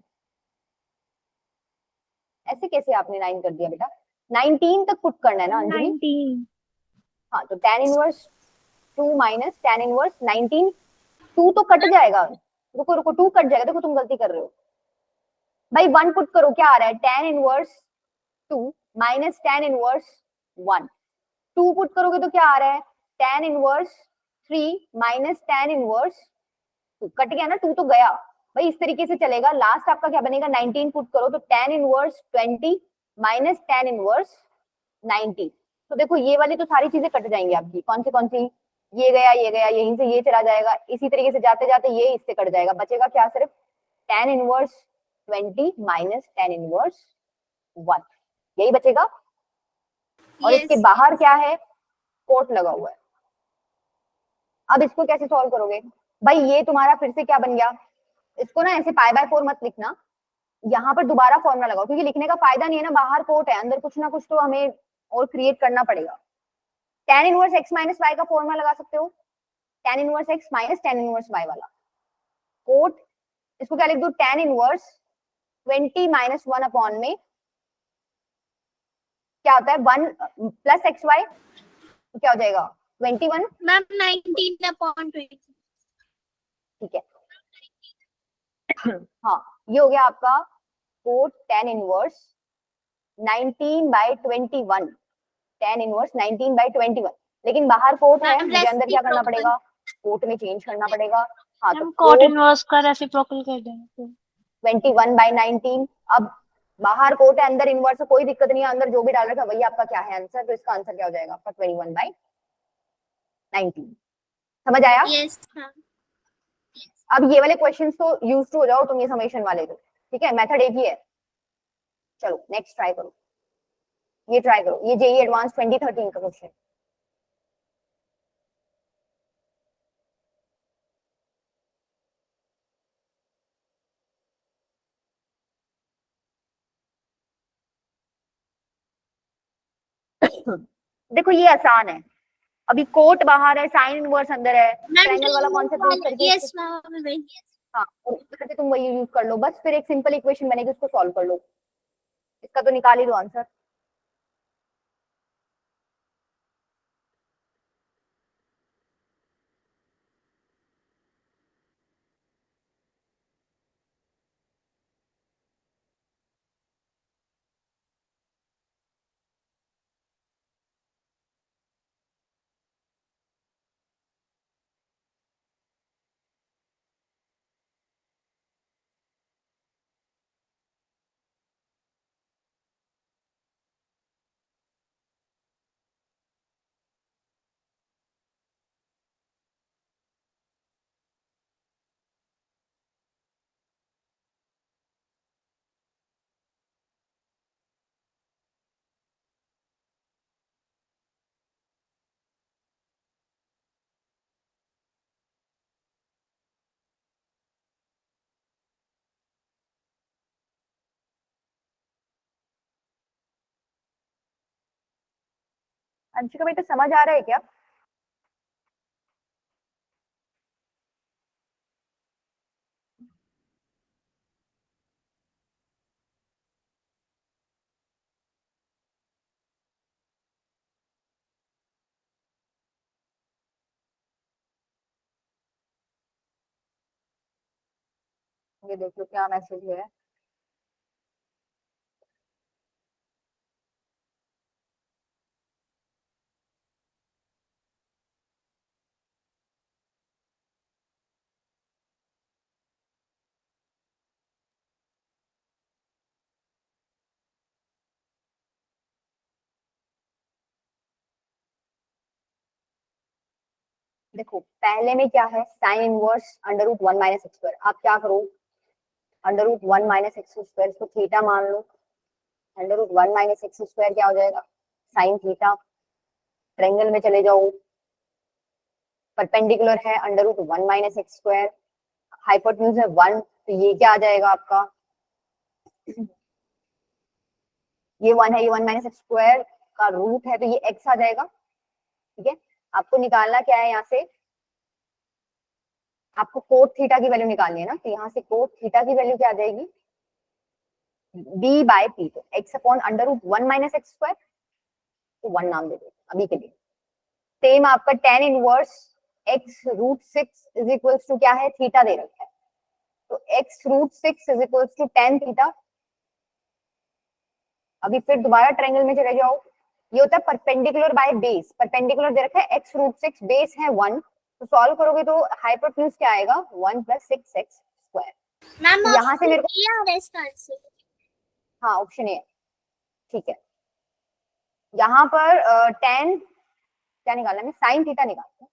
ऐसे कैसे आपने 9 कर दिया बेटा? 19 तक पुट करना है ना अंजलि? 19. हाँ, तो tan inverse 2 minus tan inverse 19, 2 तो कट जाएगा, रुको रुको 2 कट जाएगा, देखो तुम गलती कर रहे हो भाई। 1 पुट करो, क्या आ रहा है? tan inverse 2 minus tan inverse 1, 2 put करोगे तो क्या आ रहा है? tan inverse 3 minus tan inverse 2, cut गया ना, 2 तो गया भाई। इस तरीके से चलेगा। लास्ट आपका क्या बनेगा? 19 पुट करो तो tan inverse 20 minus tan inverse 90। तो देखो ये वाली तो सारी चीजें कट जाएंगी आपकी, कौन सी? ये गया, ये गया, यहीं से ये चला जाएगा, इसी तरीके से जाते जाते ये इससे कट जाएगा, बचेगा क्या? सिर्फ tan inverse 20 minus tan inverse 1, यही बचेगा। और इसके Yes. बाहर क्या है? कोट लगा हुआ है। अब इसको कैसे सॉल्व करोगे भाई? ये तुम्हारा फिर से क्या बन गया? इसको ना ऐसे पाई बाय 4 मत लिखना, यहाँ पर दोबारा फॉर्मूला लगाओ, क्योंकि लिखने का फायदा नहीं है ना, बाहर कोट है, अंदर कुछ ना कुछ तो हमें और क्रिएट करना पड़ेगा। tan inverse x minus y का फॉर्मूला लगा सकते हो, tan inverse x minus tan inverse y वाला कोट। इसको क्या लिख दो? tan इनवर्स 20 माइनस 1 अपॉन में क्या होता है 1 प्लस एक्स वाई, तो क्या हो जाएगा 21। Ma'am 19 upon 20. ठीक है, हाँ ये हो गया आपका cot tan inverse 19 by 21, tan inverse 19 by 21। लेकिन बाहर कोट है, मैम मुझे अंदर क्या करना रेसिप्रोकल. पड़ेगा? कोट में चेंज करना पड़ेगा। हाँ तो हम cot कोट inverse का रेसिप्रोकल कर देंगे. 21 बाय 19। अब बाहर कोट है, अंदर इनवर्स है, कोई दिक्कत नहीं है, अंदर जो भी डाल रखा है वही आपका क्या है आंसर। तो इसका आंसर क्या हो जाएगा आपका 21 बाय 19। समझ आया? Yes, ma'am. अब ये वाले क्वेश्चंस तो यूज टू हो जाओ तुम, ये समेशन वाले तो ठीक है, मेथड एक ही है। चलो नेक्स्ट ट्राई करो, ये ट्राई करो, ये जेई एडवांस 2013 का क्वेश्चन। देखो ये आसान है, अभी कोट बाहर है, साइन इनवर्स अंदर है, मैम ट्रायंगल वाला कॉन्सेप्ट यूज करके yes मैम. हाँ करके तुम वही यूज कर लो, बस फिर एक सिंपल इक्वेशन बनेगी, उसको सॉल्व कर लो, इसका तो निकाल ही दो आंसर। अंशिका बेटा समझ आ रहा है क्या? ये देख लो क्या मैसेज है। देखो पहले में क्या है, sine inverse under root 1 minus x square. आप क्या करो, under root 1 minus x square, इसको थीटा मान लो। Under root 1 minus x square क्या हो जाएगा? Sine theta. ट्रायंगल में चले जाओ, परपेंडिकुलर है under root 1 minus x square, hypotenuse है 1, तो ये क्या आ जाएगा आपका ये 1 है, ये 1 माइनस एक्स स्क्वायर का रूट है, तो ये x आ जाएगा। ठीक है, आपको निकालना क्या है, यहाँ से आपको कोट थीटा की वैल्यू निकालनी है ना, तो यहाँ से कोट थीटा की वैल्यू क्या आ जाएगी, b बाय p, तो x upon under root 1 minus x square, तो 1 नाम दे दो अभी के लिए। सेम आपका tan inverse x root 6 is equals to क्या है, थीटा दे रखा है, तो x root 6 is equals to tan theta. अभी फिर दोबारा ट्रायंगल में चले जाओ, ये होता है परपेंडिकुलर बाय बेस, परपेंडिकुलर दे रखा है x रूट 6, बेस है 1, तो सॉल्व करोगे तो हाइपोटेन्यूज क्या आएगा, 1 प्लस 6x स्क्वायर। मैम यहाँ से मेरे को, ये आ रहा है इसका आंसर। हाँ ऑप्शन ए, ठीक है। यहाँ पर tan क्या निकालना है, साइन थीटा निकालना है।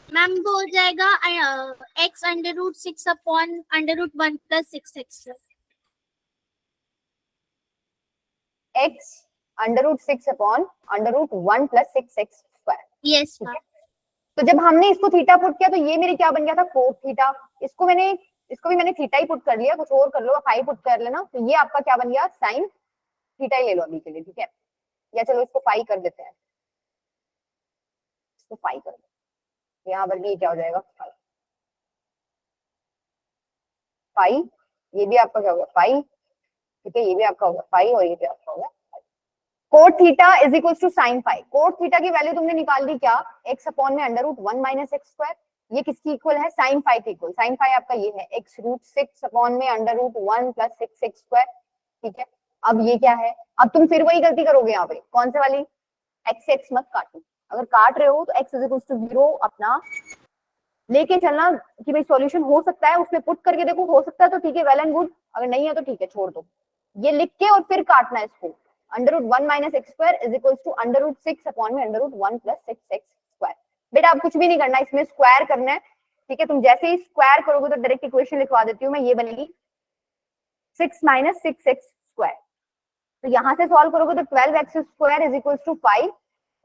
मैम वो हो जाएगा x under root 6 upon under root 1 plus 6x। x under root 6 upon under root 1 plus 6x square. Yes ठीक मैम। है, तो जब हमने इसको थीटा पुट किया तो ये मेरे क्या बन गया था, कोट थीटा। इसको भी मैंने थीटा ही पुट कर लिया, कुछ और कर लो, फाई पुट कर लेना, तो ये आपका क्या बन गया, साइन थीटा ही ले लो अभी के लिए। ठीक है, या चलो इसको फाई कर देते हैं, इसको फाई कर दो, यहाँ पर भी क्या हो जाएगा, फाई, ये भी आपका क्या होगा, फाई। ठीक है, ये भी आपका होगा फाई, और ये भी आपका होगा cot theta is equal to sine phi. Cot theta की वैल्यू तुमने निकाल दी क्या, एक्स अपॉन में under root 1 minus x square, ये किसकी इक्वल है, साइन फाई की इक्वल। साइन फाई आपका ये है एक्स रूट 6 अपॉन में under root 1 plus 6 x square. ठीक है, अब ये क्या है, अब तुम फिर वही गलती करोगे यहाँ पे, कौन से वाली, एक्स से एक्स मत काटो, अगर काट रहे हो तो एक्स इज इक्वल टू 0 अपना लेके चलना, कि भाई सॉल्यूशन हो सकता है, उसमें पुट करके देखो, हो सकता है तो ठीक है, वेल एंड गुड, अगर नहीं है तो ठीक है, छोड़ दो। ये लिख के और फिर काटना है इसको, under root 1 minus x square is equal to under root 6 upon में under root 1 plus 6 x square. बेटा आप कुछ भी नहीं करना, इसमें स्क्वायर करना है। ठीक है, तुम जैसे ही स्क्वायर करोगे तो डायरेक्ट इक्वेशन लिखवा देती हूँ मैं, ये बनेगी 6 माइनस 6 एक्स स्क्वायर। तो यहाँ से सॉल्व करोगे तो 12 x square is equal to 5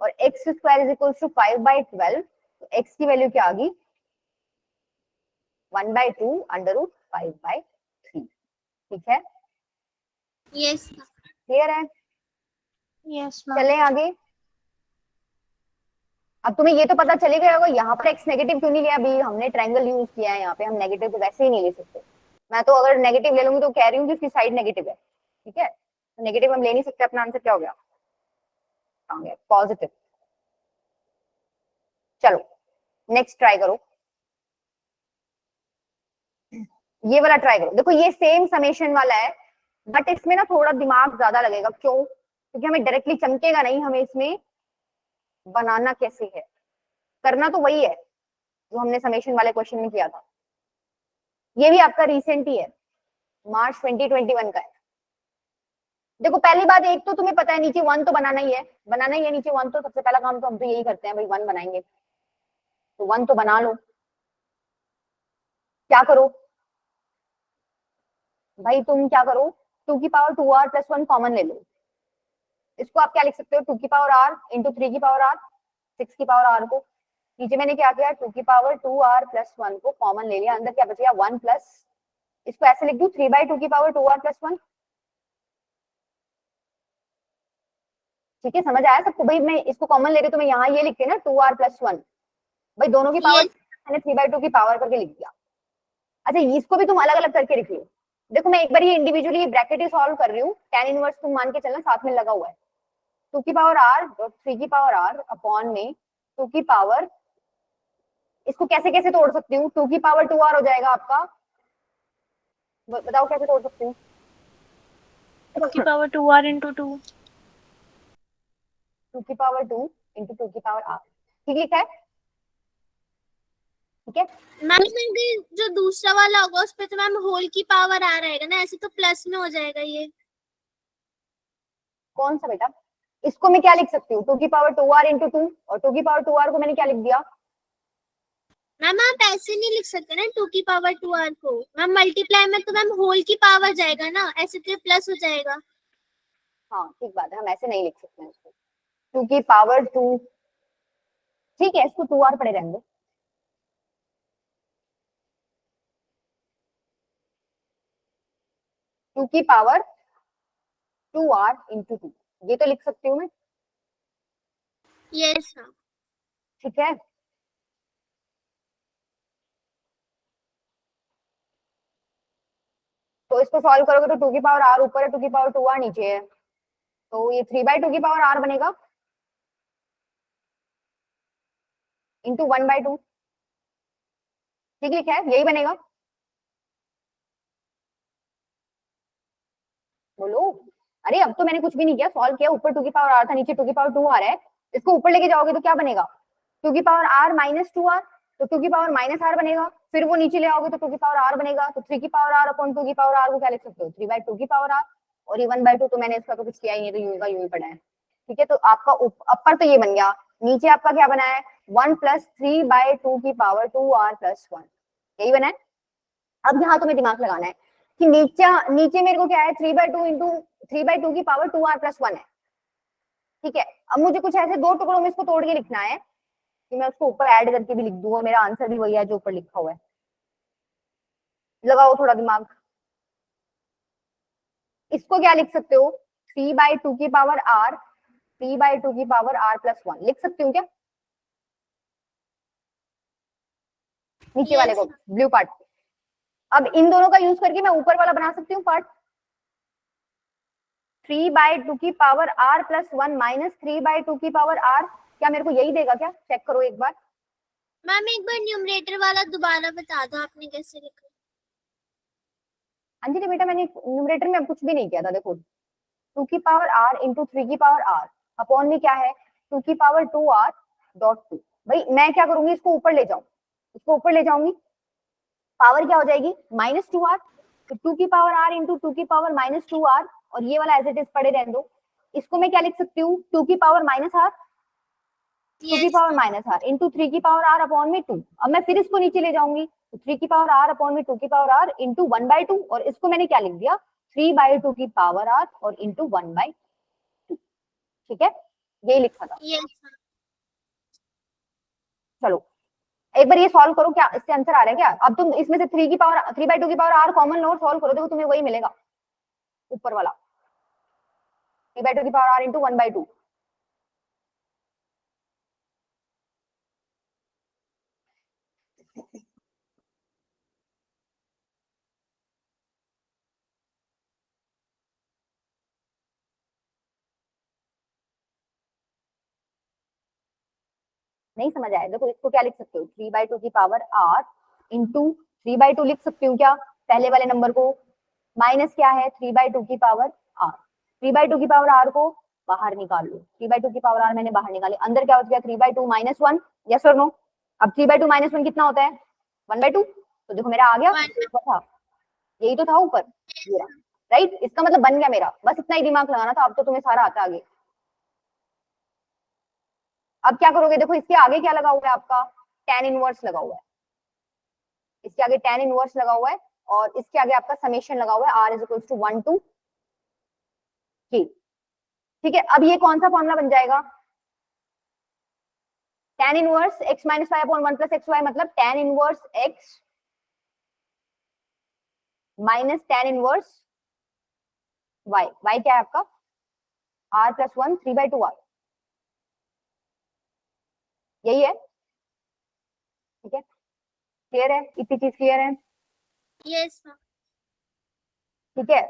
और x square is equal to 5 by 12, तो एक्स की वैल्यू क्या आ गई, 1/2 अंडर रूट 5/3। ठीक है, यस क्लियर है, Yes, ma'am. चले आगे। अब तुम्हें ये तो पता चले गया होगा यहाँ पर x नेगेटिव क्यों नहीं लिया, अभी हमने ट्रायंगल यूज किया है, यहाँ पे हम नेगेटिव तो वैसे ही नहीं ले सकते। मैं तो अगर नेगेटिव ले लूंगी तो कह रही हूँ कि उसकी साइड नेगेटिव है। ठीक है, तो नेगेटिव हम ले नहीं सकते, अपना आंसर क्या हो गया, पॉजिटिव। चलो नेक्स्ट ट्राई करो, ये वाला ट्राई करो। देखो ये सेम समेशन वाला है, बट इसमें ना थोड़ा दिमाग ज्यादा लगेगा, क्यों, क्योंकि हमें डायरेक्टली चमकेगा नहीं, हमें इसमें बनाना कैसे है, करना तो वही है जो हमने समेशन वाले क्वेश्चन में किया था। ये भी आपका रिसेंट ही है, मार्च 2021 का है। देखो पहली बात, एक तो तुम्हें पता है नीचे 1 तो बनाना ही है, नीचे 1, तो सबसे पहला काम तो हम तो यही करते हैं भाई, 1 बनाएंगे, तो 1 तो बना लो। क्या करो भाई, तुम क्या करो, 2 की पावर 2r प्लस 1 कॉमन ले लो। इसको आप क्या लिख सकते हो, 2 की पावर r इंटू 3 की पावर r, 6 की पावर r को, नीचे मैंने क्या किया, 2 की पावर 2r प्लस 1 को कॉमन ले लिया, अंदर क्या बच गया 1 प्लस, इसको ऐसे लिख दूं 3/2 की पावर 2r प्लस 1। ठीक है, समझ आया सबको, भाई मैं इसको कॉमन ले रही तो मैं यहाँ ये लिखती ना 2r प्लस 1, भाई दोनों की पावर मैंने 3/2 की पावर करके लिख दिया। अच्छा इसको भी तुम अलग अलग करके लिख लो। देखो मैं एक बार ये इंडिविजुअली ब्रैकेट ही सॉल्व कर रही हूँ, tan इनवर्स तुम मान के चलना साथ में लगा हुआ है, 2 की पावर r और 3 की पावर r अपॉन में 2 की पावर, इसको कैसे कैसे तोड़ सकती हूँ, 2 की पावर 2r हो जाएगा आपका, बताओ कैसे तोड़ सकती हूँ, 2 की power 2r into 2. 2 की पावर 2 इंटू 2 की पावर r, ठीक लिखा है। ठीक है, मैम जो दूसरा वाला होगा उस पे तो मैम होल की पावर आ रहेगा ना, ऐसे तो प्लस में हो जाएगा ये। कौन सा बेटा, इसको मैं क्या लिख सकती हूँ, 2 की पावर 2r इंटू 2, और 2 की पावर 2r को मैंने क्या लिख दिया, मैम आप ऐसे नहीं लिख सकते ना 2 की पावर 2r को, मैम मल्टीप्लाई में तो मैम होल की पावर जाएगा ना, ऐसे तो प्लस हो जाएगा। हाँ ठीक बात है, हम ऐसे नहीं लिख सकते हैं इसको, 2 की पावर 2, ठीक है इसको 2r पड़े रहेंगे। 2 की पावर 2r इंटू 2, ये तो लिख सकती हूँ मैं, Yes, ma'am. ठीक है। तो इसको सॉल्व करोगे तो 2 की पावर r ऊपर है, 2 की पावर 2r नीचे है, तो ये 3/2 की पावर r बनेगा इंटू 1/2, ठीक लिखा है, यही बनेगा। बोलो, अरे अब तो मैंने कुछ भी नहीं किया, सॉल्व किया, ऊपर 2 की पावर r था, नीचे 2 की पावर 2 आ रहा है, इसको ऊपर लेके जाओगे तो क्या बनेगा, 2 की पावर r माइनस 2r, तो 2 की पावर माइनस r बनेगा, फिर वो नीचे ले आओगे तो 2 की पावर r बनेगा, तो 3 की पावर r अपॉन 2 की पावर r को क्या लिख सकते हो, 3/2 की पावर r, और ये 1/2 तो मैंने इसका तो कुछ किया ही नहीं, तो यूं का यूं ही पड़ा है, ठीक है। तो आपका अपर तो ये बन गया, नीचे आपका क्या बना है, 1 प्लस 3/2 की पावर 2r प्लस 1, यही बना है। अब यहाँ तुम्हें दिमाग लगाना है कि नीचे नीचे मेरे को क्या है, 3/2 इंटू 3/2 की पावर 2r प्लस 1 है, ठीक है। अब मुझे कुछ ऐसे दो टुकड़ों में इसको तोड़ के लिखना है कि मैं उसको ऊपर ऐड करके भी लिख दूं और मेरा आंसर भी वही है जो ऊपर लिखा हुआ है। लगाओ थोड़ा दिमाग, इसको क्या लिख सकते हो, 3/2 की पावर r, 3/2 की पावर r प्लस 1 लिख सकती हूँ क्या, नीचे वाले Yes, को, ma'am. Blue part. अब इन दोनों का यूज करके मैं ऊपर वाला बना सकती हूँ पार्ट, 3/2 की पावर r प्लस 1 माइनस 3/2 की पावर r, क्या मेरे को यही देगा क्या, चेक करो एक बार। मैम एक बार न्यूमरेटर वाला दोबारा बता दो, आपने कैसे लिखा? अंजलि बेटा मैंने न्यूमरेटर में अब कुछ भी नहीं किया था, देखो 2 की पावर r इंटू 3 की पावर r अपॉन में क्या है, 2 की पावर 2r डॉट 2। भाई मैं क्या करूंगी, इसको ऊपर ले जाऊं, इसको ऊपर ले जाऊंगी, पावर क्या हो जाएगी माइनस 2r, तो 2 की पावर r इंटू 2 की पावर माइनस 2r, और ये वाला एज इट इज पड़े रहने दो। इसको मैं क्या लिख सकती हूँ, 2 की पावर माइनस r, 2 की Yes, power ma'am. Minus r into 3 की पावर r अपॉन में 2। अब मैं फिर इसको नीचे ले जाऊंगी, तो 3 की पावर r अपॉन में 2 की पावर r इंटू 1/2, और इसको मैंने क्या लिख दिया, 3/2 की पावर r और इंटू 1/2, ठीक है, यही लिखा था। Yes, ma'am. चलो एक बार ये सॉल्व करो, क्या इससे आंसर आ रहा है क्या, अब तुम इसमें से 3/2 की पावर r कॉमन लो और सॉल्व करो, देखो तुम्हें वही मिलेगा ऊपर वाला, 3/2 की पावर r इंटू 1/2। नहीं समझ आया, देखो इसको क्या लिख सकते हो, 3/2 की पावर r इंटू 3/2 लिख सकती हूँ क्या, पहले वाले नंबर को, माइनस क्या है 3/2 की पावर r, 3/2 की पावर r को बाहर निकाल लो, 3/2 की पावर r मैंने बाहर निकाली, अंदर क्या हो गया 3/2 माइनस 1, यस और नो। अब 3/2 माइनस 1 कितना होता है, 1/2, तो देखो मेरा आ गया, ऊपर था, यही तो था ऊपर, ये रहा, राइट, इसका मतलब बन गया मेरा, बस इतना ही दिमाग लगाना था, अब तो तुम्हें सारा आता आगे। अब क्या करोगे, देखो इसके आगे क्या लगा हुआ है आपका, tan इनवर्स लगा हुआ है, इसके आगे tan इनवर्स लगा हुआ है, और इसके आगे आपका समेशन लगा हुआ है r is equals to 1 to k, ठीक है। अब ये कौन सा फॉर्मूला बन जाएगा, tan inverse x minus y upon 1 plus x y, मतलब tan inverse x minus tan inverse y, y क्या है आपका r प्लस 1 3/2 r, यही है, ठीक है, क्लियर है, इतनी चीज क्लियर है, Yes, ma'am. ठीक है।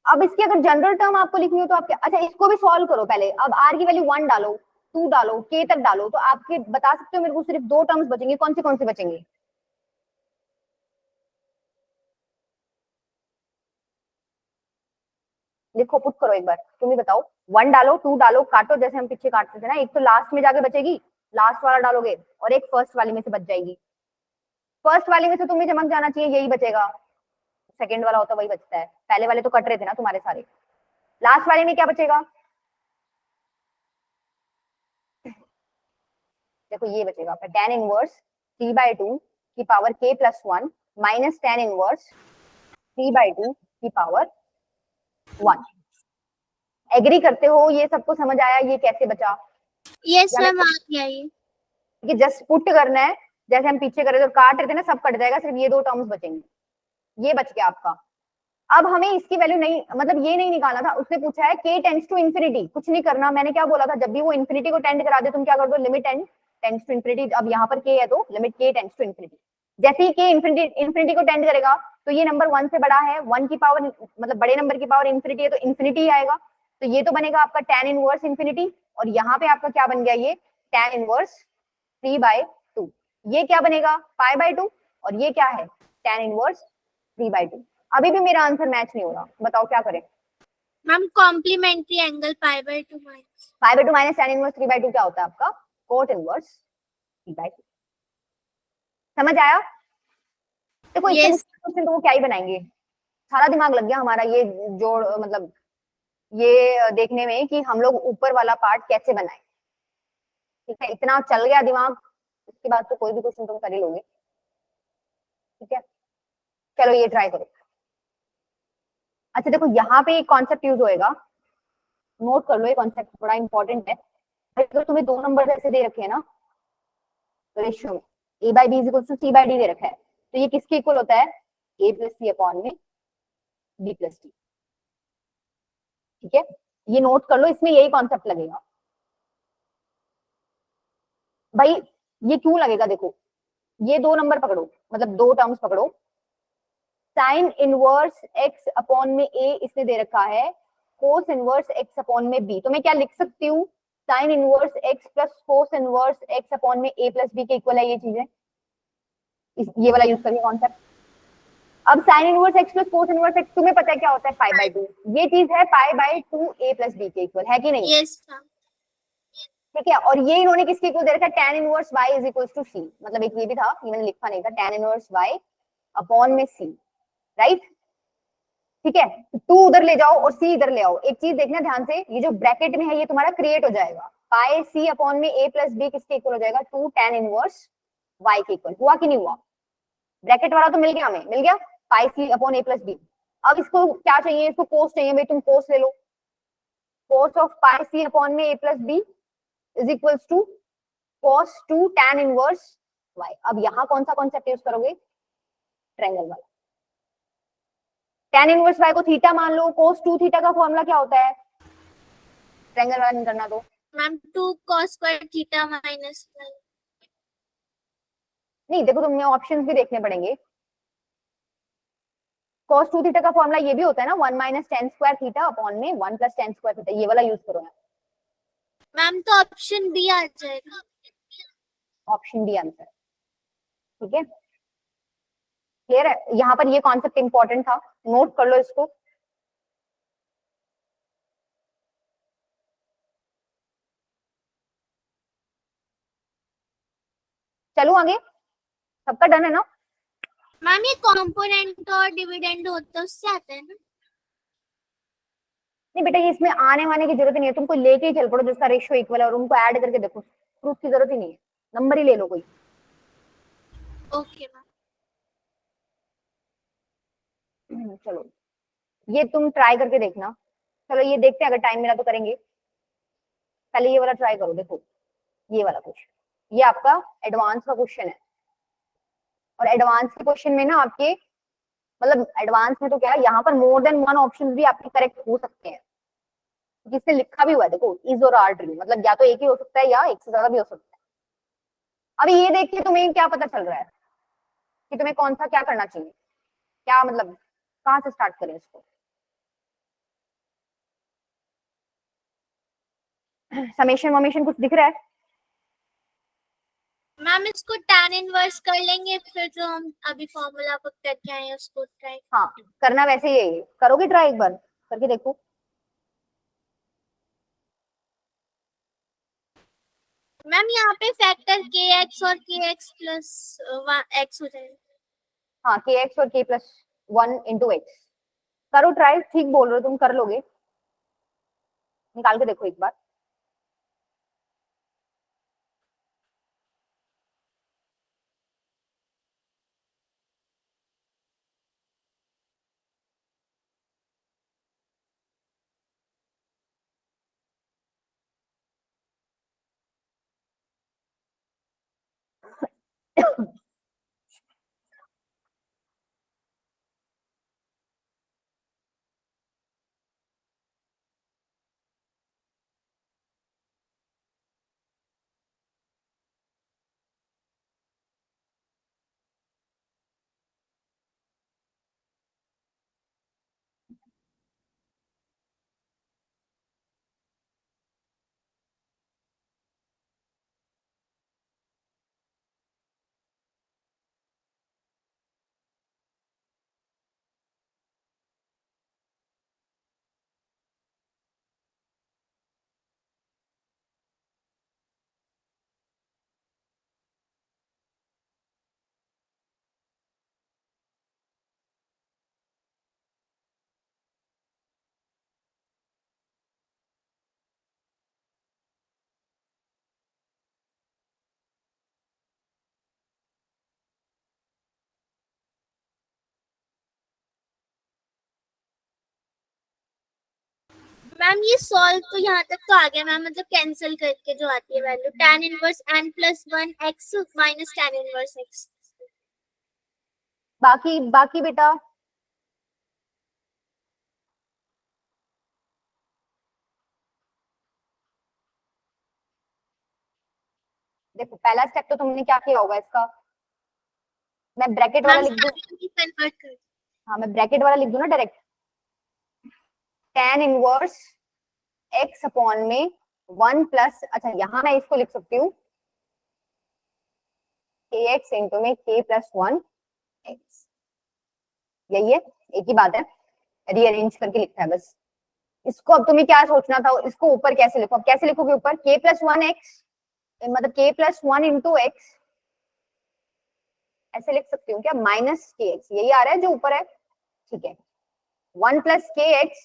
अब इसकी अगर जनरल टर्म आपको लिखनी हो तो आप अच्छा इसको भी सॉल्व करो पहले, अब r की वैल्यू 1 डालो, 2 डालो, k तक डालो, तो आपके बता सकते हो मेरे को सिर्फ दो टर्म्स बचेंगे, कौन से बचेंगे, लिखो, पुट करो एक बार, तुम ही बताओ, 1 डालो, 2 डालो, काटो जैसे हम पीछे काटते थे ना, एक तो लास्ट में जाके बचेगी, लास्ट वाला डालोगे, और एक फर्स्ट वाली में से बच जाएगी, फर्स्ट वाली में से तुम्हें चमक जाना चाहिए, यही बचेगा, सेकंड वाला होता वही बचता है, पहले वाले तो कट रहे थे ना तुम्हारे सारे, लास्ट वाले में क्या बचेगा, देखो ये बचेगा आपका tan इनवर्स 3/2 की power k plus 1 minus tan inverse 3/2 की पावर 1। एग्री करते हो, ये सबको समझ आया, ये कैसे बचा, Yes, या ma'am. मैं आ गया ये. ये जस्ट पुट करना है, जैसे हम पीछे कर रहे थे, काट रहे थे ना, सब कट जाएगा, सिर्फ ये दो टर्म्स बचेंगे, ये बच गया आपका। अब हमें इसकी वैल्यू नहीं, मतलब ये नहीं निकालना था, उसने पूछा है k टेंड्स टू इंफिनिटी, कुछ नहीं करना। मैंने क्या बोला था, जब भी वो इंफिनिटी को टेंड करा दे तुम क्या कर दो, limit n tends to infinity. अब यहाँ पर k है तो limit k tends to infinity. जैसे ही k इंफिनिटी को टेंड करेगा तो ये नंबर 1 से बड़ा है, 1 की पावर मतलब बड़े नंबर की पावर इंफिनिटी है तो इंफिनिटी ही आएगा। तो ये तो बनेगा आपका tan इनवर्स इंफिनिटी, और यहाँ पे आपका क्या बन गया, ये tan इनवर्स 3/2। ये क्या बनेगा, π/2, और ये क्या है, tan इनवर्स 3/2। अभी भी मेरा आंसर मैच नहीं हो रहा, बताओ क्या करें। Ma'am complementary angle π/2 minus π/2 minus tan inverse 3/2 क्या होता है आपका, cot इनवर्स 3/2। समझ आया? देखो इतने यस। मुश्किल क्वेश्चन तो वो क्या ही बनाएंगे। सारा दिमाग लग गया हमारा ये जोड़, मतलब ये देखने में कि हम लोग ऊपर वाला पार्ट कैसे बनाए। ठीक है, इतना चल गया दिमाग, इसके बाद तो कोई भी क्वेश्चन तुम कर ही लोगे। ठीक है, चलो ये ट्राई करो। अच्छा देखो यहाँ पे एक कॉन्सेप्ट यूज होएगा, नोट कर लो, ये कॉन्सेप्ट बड़ा इंपॉर्टेंट है। अगर तुम्हें दो नंबर ऐसे दे रखे हैं ना रेशियो में, a/b = c/d दे रखा है, तो ये किसके इक्वल होता है, a + c अपॉन में b + d। ठीक है, ये नोट कर लो, इसमें यही कॉन्सेप्ट लगेगा भाई। ये क्यों लगेगा, देखो ये दो नंबर पकड़ो, मतलब दो टर्म्स पकड़ो, साइन इनवर्स x अपॉन में a इसने दे रखा है, कोस इनवर्स x अपॉन में b। तो मैं क्या लिख सकती हूँ, sine inverse x plus cos inverse x upon में a प्लस b के इक्वल है ये चीजें, ये वाला यूज करिए कॉन्सेप्ट। अब sine inverse x plus cos inverse x तुम्हें पता है क्या होता है, π/2। ये चीज है π/2 a प्लस b के इक्वल है कि नहीं। Yes ma'am. ठीक है, और ये इन्होंने किसके इक्वल दे रखा है, tan इनवर्स y = c। मतलब एक ये भी था, ये मैंने लिखा नहीं था, tan इनवर्स y अपॉन में c, राइट। ठीक है, टू उधर ले जाओ और सी इधर ले आओ। एक चीज देखना ध्यान से, ये जो ब्रैकेट में है ये तुम्हारा क्रिएट हो जाएगा, पाई सी अपॉन में a प्लस बी किसके इक्वल हो जाएगा, 2 tan इनवर्स y के इक्वल। हुआ कि नहीं हुआ, ब्रैकेट वाला तो मिल गया हमें, मिल गया, पाई C upon a plus B. अब इसको क्या चाहिए, इसको कोस चाहिए भाई, तुम कोस ले लो, cos of pi C upon में a plus B = cos 2 tan inverse y। अब यहाँ कौन सा कॉन्सेप्ट यूज करोगे, ट्रायंगल वाला। tan इनवर्स y को थीटा मान लो, cos 2 थीटा का फॉर्मूला क्या होता है, ट्रायंगल वाला नहीं करना तो। Ma'am 2 cos square theta minus नहीं देखो, तुम्हें ऑप्शंस भी देखने पड़ेंगे। cos 2 थीटा का फॉर्मूला ये भी होता है ना, 1 minus tan square theta upon में 1 प्लस tan स्क्वायर थीटा, ये वाला यूज करो ना। मैम तो ऑप्शन बी आ जाएगा। Option D answer. ठीक है, क्लियर है, यहाँ पर ये कॉन्सेप्ट इंपॉर्टेंट था, नोट कर लो इसको। चलो आगे, सबका डन है ना। मैम ये कंपोनेंट और डिविडेंड होता है उससे आता है ना। नहीं बेटा, ये इसमें आने वाने की जरूरत नहीं है, तुमको लेके ही चल पड़ो जिसका रेशियो इक्वल है और उनको ऐड करके देखो, प्रूफ की जरूरत ही नहीं है, नंबर ही ले लो कोई। Okay ma'am. चलो ये तुम ट्राई करके देखना। चलो ये देखते हैं, अगर टाइम मिला तो करेंगे। पहले ये वाला ट्राई करो, देखो ये वाला क्वेश्चन, ये आपका एडवांस का क्वेश्चन है, और एडवांस के क्वेश्चन में ना आपके, मतलब एडवांस में तो क्या है, यहाँ पर मोर देन वन ऑप्शन भी आपके करेक्ट हो सकते हैं, जिससे लिखा भी हुआ है देखो, इज और आर ट्री, मतलब या तो एक ही हो सकता है या एक से ज्यादा भी हो सकता है। अभी ये देख के तुम्हें क्या पता चल रहा है कि तुम्हें कौन सा क्या करना चाहिए, क्या मतलब कहाँ से स्टार्ट करें इसको। समेशन वमेशन कुछ दिख रहा है। मैम इसको tan इनवर्स कर लेंगे, फिर जो हम अभी फॉर्मूला पुट करके आए हैं उसको ट्राई। हाँ, करना वैसे ही है, करोगे ट्राई एक बार करके देखो। मैम यहाँ पे फैक्टर kx और kx प्लस x हो जाएगा। हाँ, के एक्स और k+1 इंटू एक्स, करो ट्राई, ठीक बोल रहे हो तुम, कर लोगे, निकाल के देखो एक बार। मैम ये सॉल्व तो यहाँ तक तो आ गया मैम, मतलब कैंसिल करके जो आती है value tan inverse n plus 1 x minus tan inverse x। बाकी बाकी बेटा देखो, पहला स्टेप तो तुमने क्या किया होगा इसका, मैं ब्रैकेट वाला मैम लिख दूं, कन्वर्ट कर। हाँ मैं ब्रैकेट वाला लिख दूं ना direct, tan inverse x upon में 1 प्लस, अच्छा यहाँ मैं इसको लिख सकती हूँ kx इंटू में k प्लस 1 x, यही है, एक ही बात है, रीअरेंज करके लिखा है बस। इसको अब तुम्हें क्या सोचना था, इसको ऊपर कैसे लिखो, अब कैसे लिखोगे ऊपर, k प्लस 1 x, मतलब k प्लस 1 इंटू x, ऐसे लिख सकती हूँ क्या, माइनस के एक्स, यही आ रहा है जो ऊपर है, ठीक है, 1 प्लस के एक्स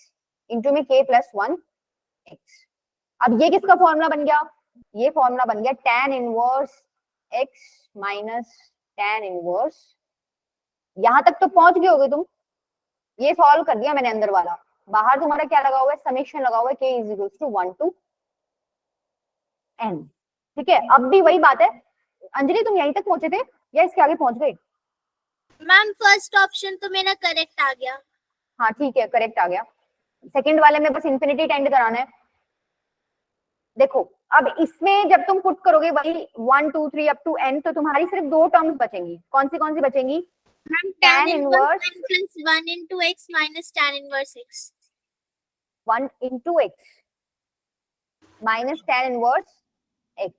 इंटू में k प्लस 1 x। अब ये किसका फॉर्मूला बन गया, ये फॉर्मूला बन गया tan inverse x minus tan inverse, यहां तक तो पहुंच गए होगे तुम, ये सॉल्व कर दिया मैंने अंदर वाला, बाहर तुम्हारा क्या लगा हुआ है, समेशन लगा हुआ है, k is equals to 1 to n, ठीक है। अब भी वही बात है, अंजलि तुम यहीं तक पहुंचे थे या इसके आगे पहुंच गए, मैम फर्स्ट ऑप्शन तो मेरा करेक्ट आ गया। हाँ ठीक है करेक्ट आ गया, सेकंड वाले में बस इंफिनिटी टेंड कराना है। देखो अब इसमें जब तुम पुट करोगे वही 1 2 3 अप टू n, तो तुम्हारी सिर्फ दो टर्म्स बचेंगी, कौन सी बचेंगी, ma'am tan inverse n plus 1 into x minus tan inverse x। 1 into X minus tan inverse x,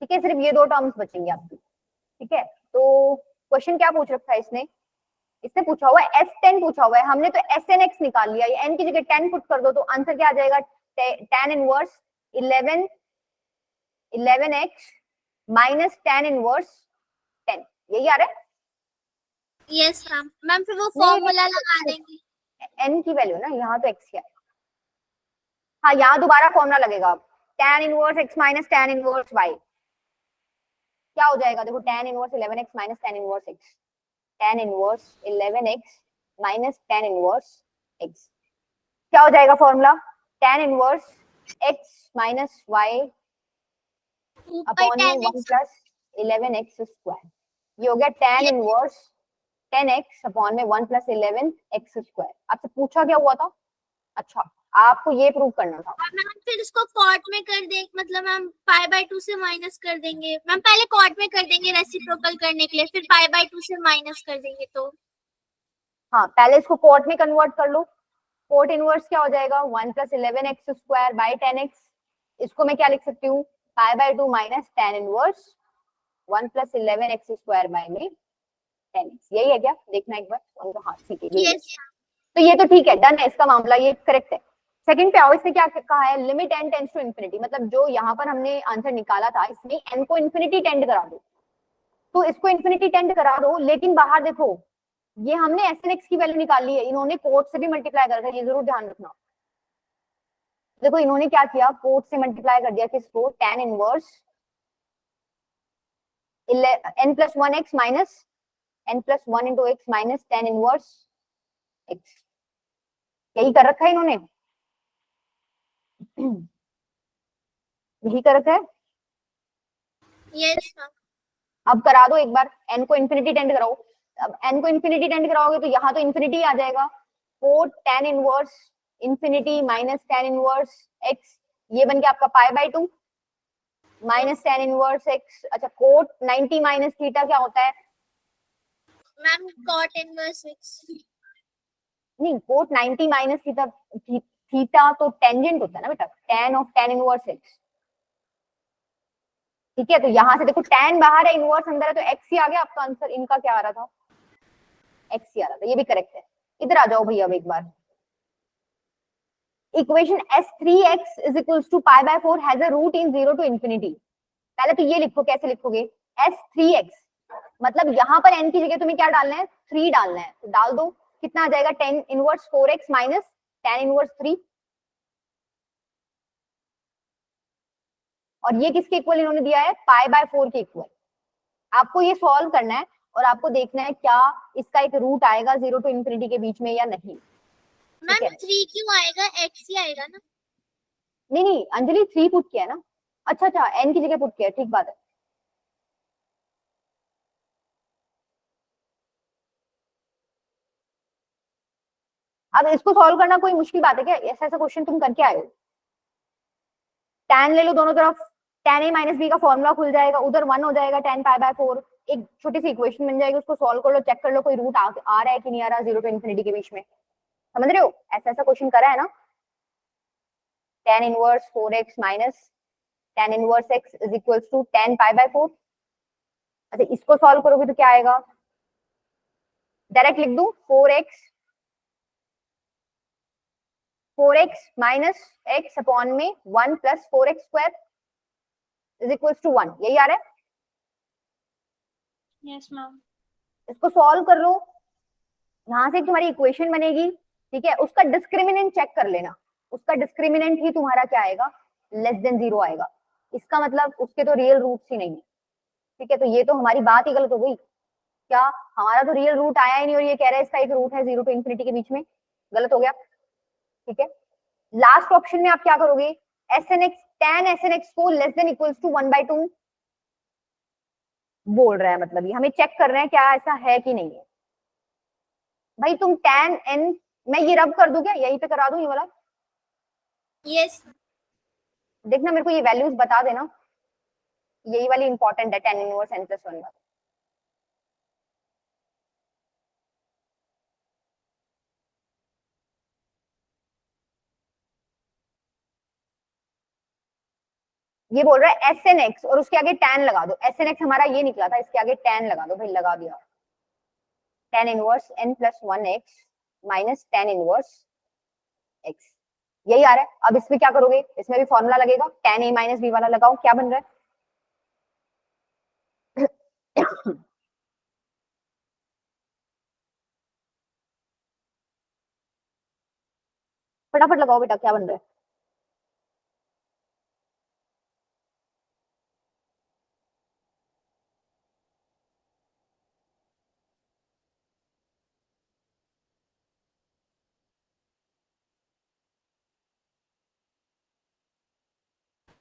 ठीक है, सिर्फ ये दो टर्म्स बचेंगी आपकी, ठीक है। तो क्वेश्चन क्या पूछ रखा है इसने, इसने पूछा हुआ है S10 पूछा हुआ है, हमने तो SNX निकाल लिया, ये n की जगह 10 पुट कर दो तो आंसर क्या आ जाएगा, tan inverse 11x minus tan inverse 10, यही आ रहा है। यस मैम, मैम फिर वो नहीं, फॉर्मूला लगा देंगे। n की वैल्यू ना, यहाँ तो x है, हाँ यहाँ दोबारा फॉर्मूला लगेगा, tan inverse x minus tan inverse y, क्या हो जाएगा, देखो tan inverse 11x minus tan inverse x, tan inverse 11x minus tan inverse x, क्या हो जाएगा formula, tan inverse x minus y ऊपर अपॉन में 10 1 प्लस 11x स्क्वायर, ये हो गया tan इनवर्स 10x अपॉन में 1 प्लस 11x स्क्वायर। आपसे पूछा क्या हुआ था, अच्छा आपको ये प्रूव करना था, मैम फिर इसको कॉट में कर दे, मतलब मैम पाई बाय 2 से माइनस कर देंगे, मैम पहले कॉट में कर देंगे रेसिप्रोकल करने के लिए, फिर पाई बाय 2 से माइनस कर देंगे तो। हाँ पहले इसको कॉट में कन्वर्ट कर लो, कॉट इनवर्स क्या हो जाएगा 1 plus 11x square by 10x, इसको मैं क्या लिख सकती हूँ, पाई by 2 minus tan inverse 1 plus 11x square by में 10x, यही है क्या, देखना एक बार, हाँ ठीक है यही है। यस तो ये तो ठीक है, डन है इसका मामला, ये करेक्ट है। सेकंड पे आओ, इसने क्या कहा है, limit n tends to infinity, मतलब जो यहाँ पर हमने आंसर निकाला था इसमें n को इंफिनिटी टेंड करा दो, तो इसको इंफिनिटी टेंड करा दो, लेकिन बाहर देखो ये हमने SNX की वैल्यू निकाली है, इन्होंने कोट से भी मल्टीप्लाई करा था, ये जरूर ध्यान रखना। देखो इन्होंने क्या किया, कोट से मल्टीप्लाई कर दिया किसको, tan inverse n plus 1x minus n plus 1 into X minus tan inverse x, यही कर रखा है इन्होंने, यही कर रखा है। Yes ma'am. अब करा दो एक बार, n को इंफिनिटी टेंड कराओ, अब n को इंफिनिटी टेंड कराओगे तो यहाँ तो इंफिनिटी आ जाएगा, cot tan inverse infinity minus tan inverse x, ये बन गया आपका pi by 2 minus tan inverse x। अच्छा कोट 90 माइनस थीटा क्या होता है, मैम कॉट इनवर्स x। नहीं कोट 90 माइनस थीटा, थीटा तो टेंजेंट होता है ना बेटा, tan of tan inverse x, ठीक है। तो यहाँ से देखो tan बाहर है, इनवर्स अंदर है, तो x ही आ गया आपका आंसर, इनका क्या आ रहा था, x ही आ रहा था, ये भी करेक्ट है। इधर आ जाओ भैया अब एक बार, equation s3x is equals to pi by 4 has a root in 0 to infinity, पहले तो ये लिखो, कैसे लिखोगे, s3x मतलब यहाँ पर n की जगह तुम्हें क्या डालना है, 3 डालना है, तो डाल दो, कितना आ जाएगा, tan inverse 4x minus tan inverse 3, और ये किसके इक्वल इन्होंने दिया है, पाई बाय 4 के इक्वल। आपको ये सॉल्व करना है और आपको देखना है क्या इसका एक रूट आएगा 0 टू इंफिनिटी के बीच में या नहीं, मैम 3 क्यों आएगा, x ही आएगा ना। नहीं नहीं अंजलि 3 पुट किया है ना, अच्छा अच्छा n की जगह पुट किया है, ठीक बात है। अब इसको सॉल्व करना कोई मुश्किल बात है क्या? ऐसा ऐसा क्वेश्चन तुम करके आए हो। tan ले लो दोनों तरफ, tan a माइनस बी का फॉर्मूला खुल जाएगा, उधर 1 हो जाएगा tan पाई बाय 4, एक छोटी सी इक्वेशन बन जाएगी, उसको सॉल्व कर लो, चेक कर लो कोई रूट आ रहा है कि नहीं आ रहा, 0 to इन्फिनिटी के बीच में। समझ रहे हो? ऐसा ऐसा क्वेश्चन करा है ना। tan inverse 4x minus tan inverse x is equals to tan pi by 4। अच्छा इसको सॉल्व करोगे तो क्या आएगा? डायरेक्ट लिख दूं 4x माइनस x अपॉन में 1 plus 4x square is equals to 1, यही आ रहा है। Yes, ma'am. इसको सॉल्व कर लो, यहां से तुम्हारी इक्वेशन बनेगी, ठीक है। उसका डिस्क्रिमिनेंट चेक कर लेना, उसका डिस्क्रिमिनेंट ही तुम्हारा क्या आएगा? लेस देन 0 आएगा। इसका मतलब उसके तो रियल रूट्स ही नहीं है, ठीक है। तो ये तो हमारी बात ही गलत हो गई। क्या हमारा तो रियल रूट आया ही नहीं और ये कह रहा है इसका एक रूट है 0 to इन्फिनिटी के बीच में, गलत हो गया, ठीक है। लास्ट ऑप्शन में आप क्या करोगे? S N x tan S N x को लेस देन इक्वल्स टू 1/2 बोल रहा है, मतलब ये हमें चेक कर रहे हैं क्या ऐसा है कि नहीं है। भाई तुम tan n, मैं ये रब कर दूं क्या, यहीं पे करा दूं ये वाला? यस देखना मेरे को ये वैल्यूज बता देना, यही वाली इंपॉर्टेंट है tan इनवर्स n प्लस 1 वाला। ये बोल रहा है एस एन एक्स और उसके आगे tan लगा दो, एस एन एक्स हमारा ये निकला था, इसके आगे tan लगा दो, भाई लगा दिया। tan inverse n plus 1x minus tan inverse x, यही आ रहा है। अब इसमें क्या करोगे? इसमें भी फॉर्मूला लगेगा, tan a माइनस बी वाला लगाओ, क्या बन रहा है? फटाफट लगाओ बेटा, क्या बन रहा है?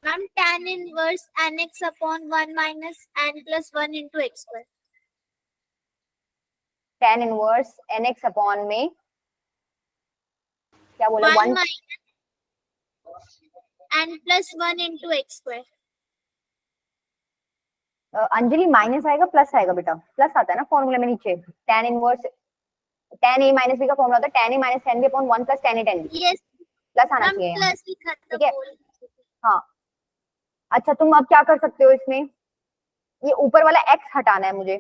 Ma'am tan inverse nx upon 1 minus n plus 1 into x square. tan inverse nx upon में क्या बोला? 1 1 minus n plus 1 into x square. Anjali minus आएगा प्लस आएगा बेटा? प्लस आता है ना फॉर्मूला में नीचे, tan inverse tan a minus B का फॉर्मूला होता है tan a minus tan b upon 1 plus tan a tan b, yes plus आना मैम चाहिए यहाँ, प्लस लिखा था ठीक है। बोल। हाँ अच्छा तुम अब क्या कर सकते हो इसमें, ये ऊपर वाला x हटाना है मुझे,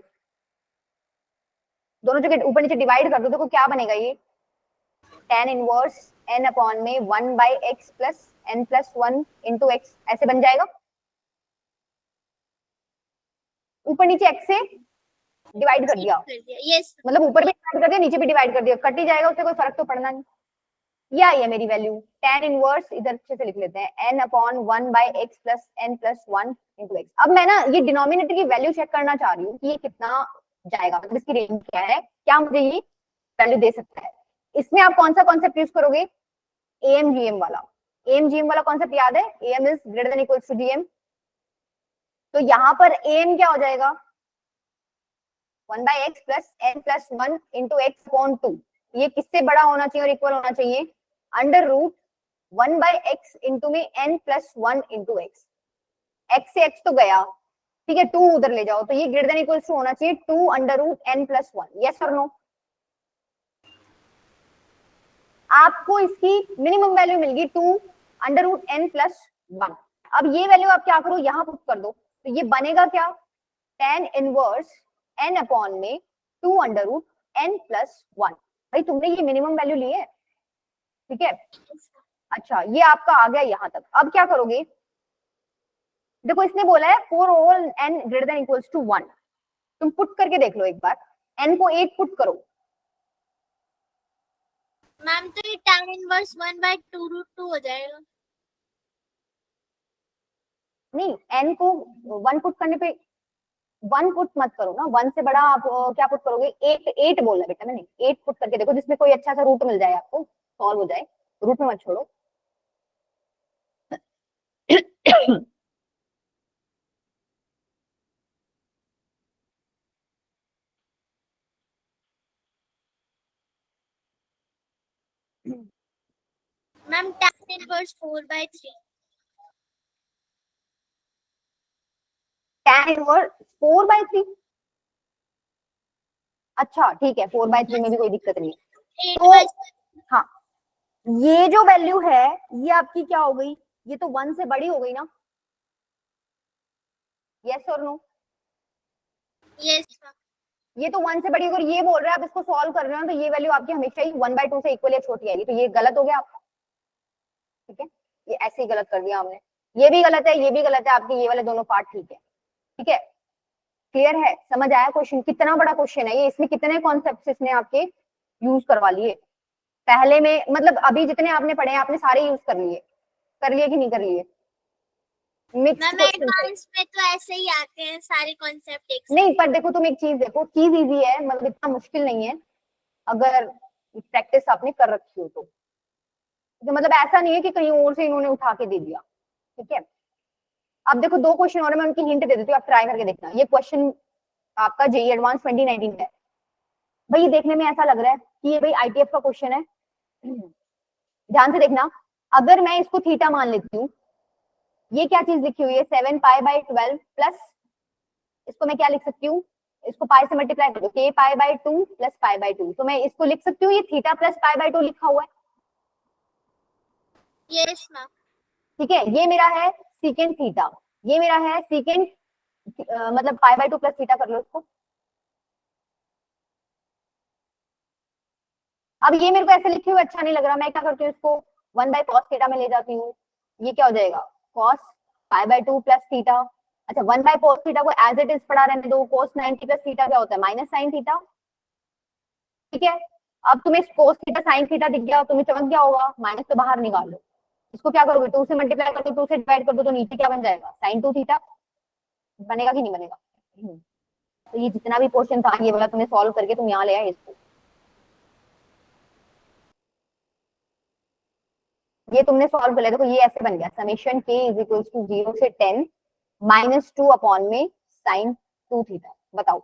दोनों जगह ऊपर नीचे डिवाइड कर दो, देखो क्या बनेगा ये tan इनवर्स n अपॉन में 1 by x plus n plus 1 into x, ऐसे बन जाएगा। ऊपर नीचे x से डिवाइड कर दिया, यस मतलब ऊपर भी डिवाइड कर दिया नीचे भी डिवाइड कर दिया, कट ही जाएगा, उससे कोई फर्क तो पड़ना नहीं। ये आई है मेरी वैल्यू tan इनवर्स, इधर अच्छे से लिख लेते हैं n upon 1 by x plus n plus 1 into x. अब मैं ना ये डिनोमिनेटर की वैल्यू चेक करना चाह रही हूँ कि ये कितना जाएगा, मतलब इसकी रेंज क्या है, क्या मुझे ये वैल्यू दे सकता है। इसमें आप कौन सा कॉन्सेप्ट यूज करोगे? एम जीएम वाला। एम जीएम वाला कॉन्सेप्ट याद है, M is greater than equals to GM. तो यहाँ पर एम क्या हो जाएगा? 1 by x plus n plus 1 into x upon 2, ये किससे बड़ा होना चाहिए और इक्वल होना चाहिए? Under root 1 by x into में n plus 1 into x, x से एक्स तो गया, ठीक है, 2 उधर ले जाओ, तो ये ग्रेटर देन इक्वल्स टू होना चाहिए 2 under root n plus 1, yes और नो? आपको इसकी मिनिमम वैल्यू मिल गई 2 अंडर रूट n प्लस 1। अब ये वैल्यू आप क्या करो, यहाँ पुट कर दो, तो ये बनेगा क्या? tan इनवर्स n अपॉन में 2 अंडर रूट n प्लस 1। भाई तुमने ये मिनिमम वैल्यू ली है, ठीक है। अच्छा ये आपका आ गया यहाँ तक। अब क्या करोगे? देखो इसने बोला है for all n greater than equals to 1, तुम पुट करके देख लो एक बार, n को 8 पुट करो। मैम तो ये tan इनवर्स 1 बाय 2 रूट 2 हो जाएगा। नहीं n को 1 पुट करने पे 1 पुट मत करो ना, 1 से बड़ा आप क्या पुट करोगे? 8, 8 बोला बेटा मैंने, 8 पुट करके देखो जिसमें कोई अच्छा सा रूट मिल जाए आपको, सॉल्व हो जाए, रूट में मत छोड़ो। Ma'am tan inverse 4/3. tan inverse 4/3। अच्छा ठीक है, 4/3 में भी कोई दिक्कत नहीं है। 8 तो by हाँ, ये जो वैल्यू है ये आपकी क्या हो गई, ये तो 1 से बड़ी हो गई ना, यस और नो? yes ma'am. ये तो 1 से बड़ी हो गई, ये बोल रहे हैं आप इसको सॉल्व कर रहे हो तो ये वैल्यू आपकी हमेशा ही 1/2 से इक्वल या छोटी आएगी, तो ये गलत हो गया आपका। ठीक है, ये ऐसे ही गलत कर दिया हमने, ये भी गलत है, ये भी गलत है, आपके ये वाले दोनों पार्ट ठीक है। ठीक है, क्लियर है, समझ आया क्वेश्चन? कितना बड़ा क्वेश्चन है ये, इसमें कितने कॉन्सेप्ट्स इसने आपके यूज करवा लिए पहले में, मतलब अभी जितने आपने पढ़े हैं आपने सारे यूज कर लिए कि नहीं कर लिए? मिक्स्ड मैम क्वेश्चन है। एडवांस में तो ऐसे ही आते हैं सारे कॉन्सेप्ट एक नहीं साथ. पर देखो तुम एक चीज देखो, चीज इजी है, मतलब इतना मुश्किल नहीं है अगर प्रैक्टिस आपने कर रखी हो तो मतलब ऐसा नहीं है कि कहीं और से इन्होंने उठा के दे दिया। ठीक है, अब देखो दो क्वेश्चन और मैं उनकी हिंट दे देती हूँ, आप ट्राई करके देखना। ये क्वेश्चन आपका जेईई एडवांस 2019 का है भाई, ये देखने में ऐसा लग रहा है कि ये भाई आईटीएफ का क्वेश्चन है। ध्यान से देखना, अगर मैं इसको थीटा मान लेती हूँ, ये क्या चीज लिखी हुई है 7π/12 प्लस, इसको मैं क्या लिख सकती हूँ, इसको पाई से मल्टीप्लाई कर दो, k π/2 प्लस π/2, तो मैं इसको लिख सकती हूँ ये थीटा प्लस π/2 लिखा हुआ है। yes ma'am. ठीक है, ये मेरा है सीकेंट थीटा, ये मेरा है सीकेंट मतलब π/2 प्लस थीटा कर लो इसको। अब ये मेरे को ऐसे लिखे हुए अच्छा नहीं लग रहा, मैं क्या करती हूँ इसको 1/cos थीटा में ले जाती हूँ, ये क्या हो जाएगा cos π/2 प्लस थीटा। अच्छा 1/cos थीटा को एज इट इज पढ़ा रहने दो, cos 90 प्लस थीटा क्या होता है माइनस साइन थीटा। ठीक है, अब तुम्हें cos थीटा साइन थीटा दिख गया, तुम्हें चमक गया होगा, माइनस तो बाहर निकाल लो, इसको क्या करोगे 2 से मल्टीप्लाई कर दो, 2 से डिवाइड कर दो, तो नीचे क्या बन जाएगा sin 2 थीटा। बनेगा कि नहीं बनेगा? तो ये जितना भी पोर्शन था ये वाला तुमने सॉल्व करके तुम यहाँ ले आए इसको, ये तुमने सॉल्व कर लिया। देखो ये ऐसे बन गया, summation k is equal to 0 से 10 -2 अपॉन में sin 2 थीटा। बताओ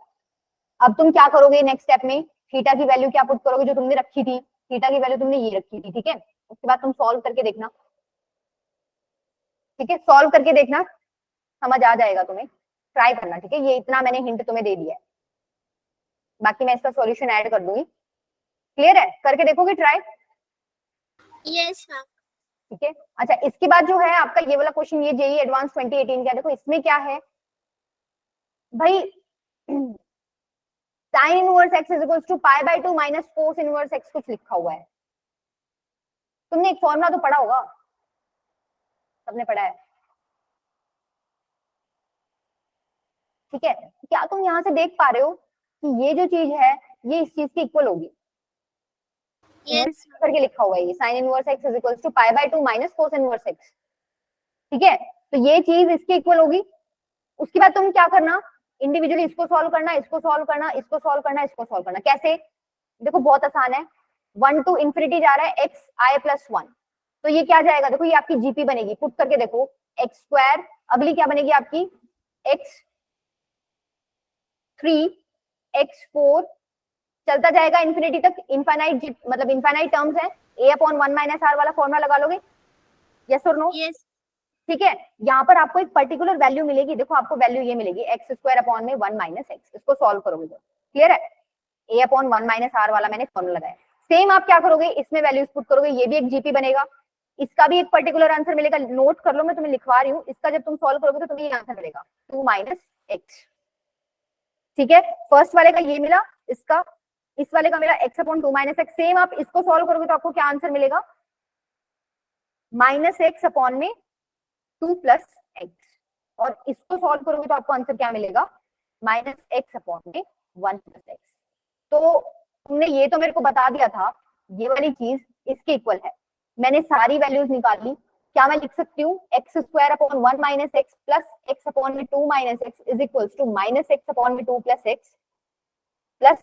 अब तुम क्या करोगे नेक्स्ट स्टेप में, थीटा की वैल्यू क्या पुट करोगे जो तुमने रखी थी, थीटा की वैल्यू तुमने ये रखी थी। ठीक है, उसके बाद तुम सॉल्व करके देखना। ठीक है, सॉल्व करके देखना, समझ आ जाएगा तुम्हें, ट्राई करना। ठीक है, ये इतना मैंने हिंट तुम्हें दे दिया है, बाकी मैं इसका सॉल्यूशन ऐड कर दूंगी। क्लियर है, करके देखोगे ट्राई? yes ma'am. ठीक है, अच्छा इसके बाद जो है आपका ये वाला क्वेश्चन, ये जेईई एडवांस 2018 का, देखो इसमें क्या है भाई, sin इनवर्स x is equals to π/2 minus cos inverse x कुछ लिखा हुआ है। तुमने एक फॉर्मूला तो पढ़ा होगा, सबने पढ़ा है। ठीक है, क्या तुम यहाँ से देख पा रहे हो कि ये जो चीज है ये इस चीज के इक्वल होगी? yes करके लिखा हुआ है ये sin इनवर्स x is equals to π/2 minus cos inverse x। ठीक है, तो ये चीज इसके इक्वल होगी। उसके बाद तुम क्या करना, इंडिविजुअली इसको सॉल्व करना, इसको सॉल्व करना, इसको सॉल्व करना, इसको सॉल्व करना। कैसे? देखो बहुत आसान है, 1 टू इंफिनिटी जा रहा है x i प्लस 1, तो ये क्या जाएगा, देखो ये आपकी जीपी बनेगी, पुट करके देखो एक्स स्क्वायर, अगली क्या बनेगी आपकी x3 x4, चलता जाएगा इंफिनिटी तक, इनफाइनाइट मतलब इनफाइनाइट टर्म्स है, a/1 माइनस r वाला फॉर्मूला लगा लोगे, यस और नो? yes ठीक है, यहाँ पर आपको एक पर्टिकुलर वैल्यू मिलेगी, देखो आपको वैल्यू ये मिलेगी x² अपॉन में 1 माइनस x, इसको सॉल्व करोगे तो क्लियर है, a/1 माइनस r वाला मैंने फॉर्मूला लगाया। सेम आप क्या करोगे, इसमें वैल्यूज पुट करोगे, ये भी एक जीपी बनेगा, इसका भी एक पर्टिकुलर आंसर मिलेगा, नोट कर लो मैं तुम्हें लिखवा रही हूँ, इसका जब तुम सॉल्व करोगे तो तुम्हें ये आंसर मिलेगा 2 माइनस x। ठीक है, फर्स्ट वाले का ये मिला, इसका इस वाले का मिला x/2 माइनस x। सेम आप इसको सॉल्व करोगे तो आपको क्या आंसर मिलेगा, माइनस x अपॉन में 2 प्लस x, और इसको सॉल्व करोगे तो आपको आंसर क्या मिलेगा, माइनस x अपॉन में 1 प्लस x। तो तुमने ये तो मेरे को बता दिया था, ये वाली चीज इसके इक्वल है, मैंने सारी वैल्यूज निकाल ली। क्या मैं लिख सकती हूँ x² upon 1 minus x plus x upon में 2 minus x is equals to minus x upon में 2 plus x plus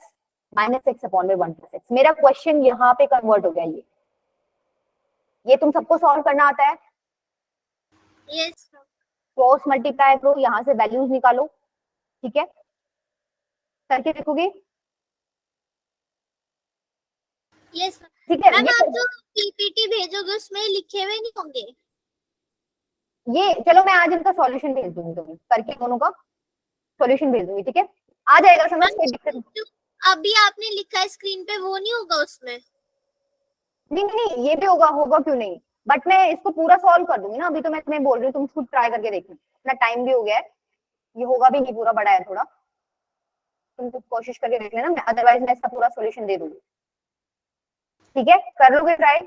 minus x upon में 1 प्लस x। मेरा क्वेश्चन यहाँ पे कन्वर्ट हो गया। ये तुम सबको सॉल्व करना आता है? Yes. क्रॉस मल्टीप्लाई करो, यहाँ से वैल्यूज निकालो, ठीक है, करके देखोगे, Yes. ठीक है। मैम आप जो पीपीटी भेजोगे उसमें लिखे हुए नहीं होंगे? ये चलो मैं आज इनका सॉल्यूशन भेज दूंगी, तुम्हें करके दोनों का सॉल्यूशन भेज दूंगी, ठीक है, आ जाएगा समझ, कोई दिक्कत नहीं। जो अभी आपने लिखा है स्क्रीन पे वो नहीं होगा उसमें? नहीं नहीं, ये भी होगा, होगा क्यों नहीं, बट मैं इसको पूरा सॉल्व कर दूंगी ना, अभी तो मैं तुम्हें बोल रही हूँ, तुम खुद ट्राई करके देखो, इतना टाइम भी हो गया है, ये होगा भी नहीं, पूरा बड़ा है थोड़ा, तुम कुछ कोशिश करके देख लेना, अदरवाइज मैं इसका पूरा सॉल्यूशन दे दूंगी, ठीक है, कर लोगे ट्राई?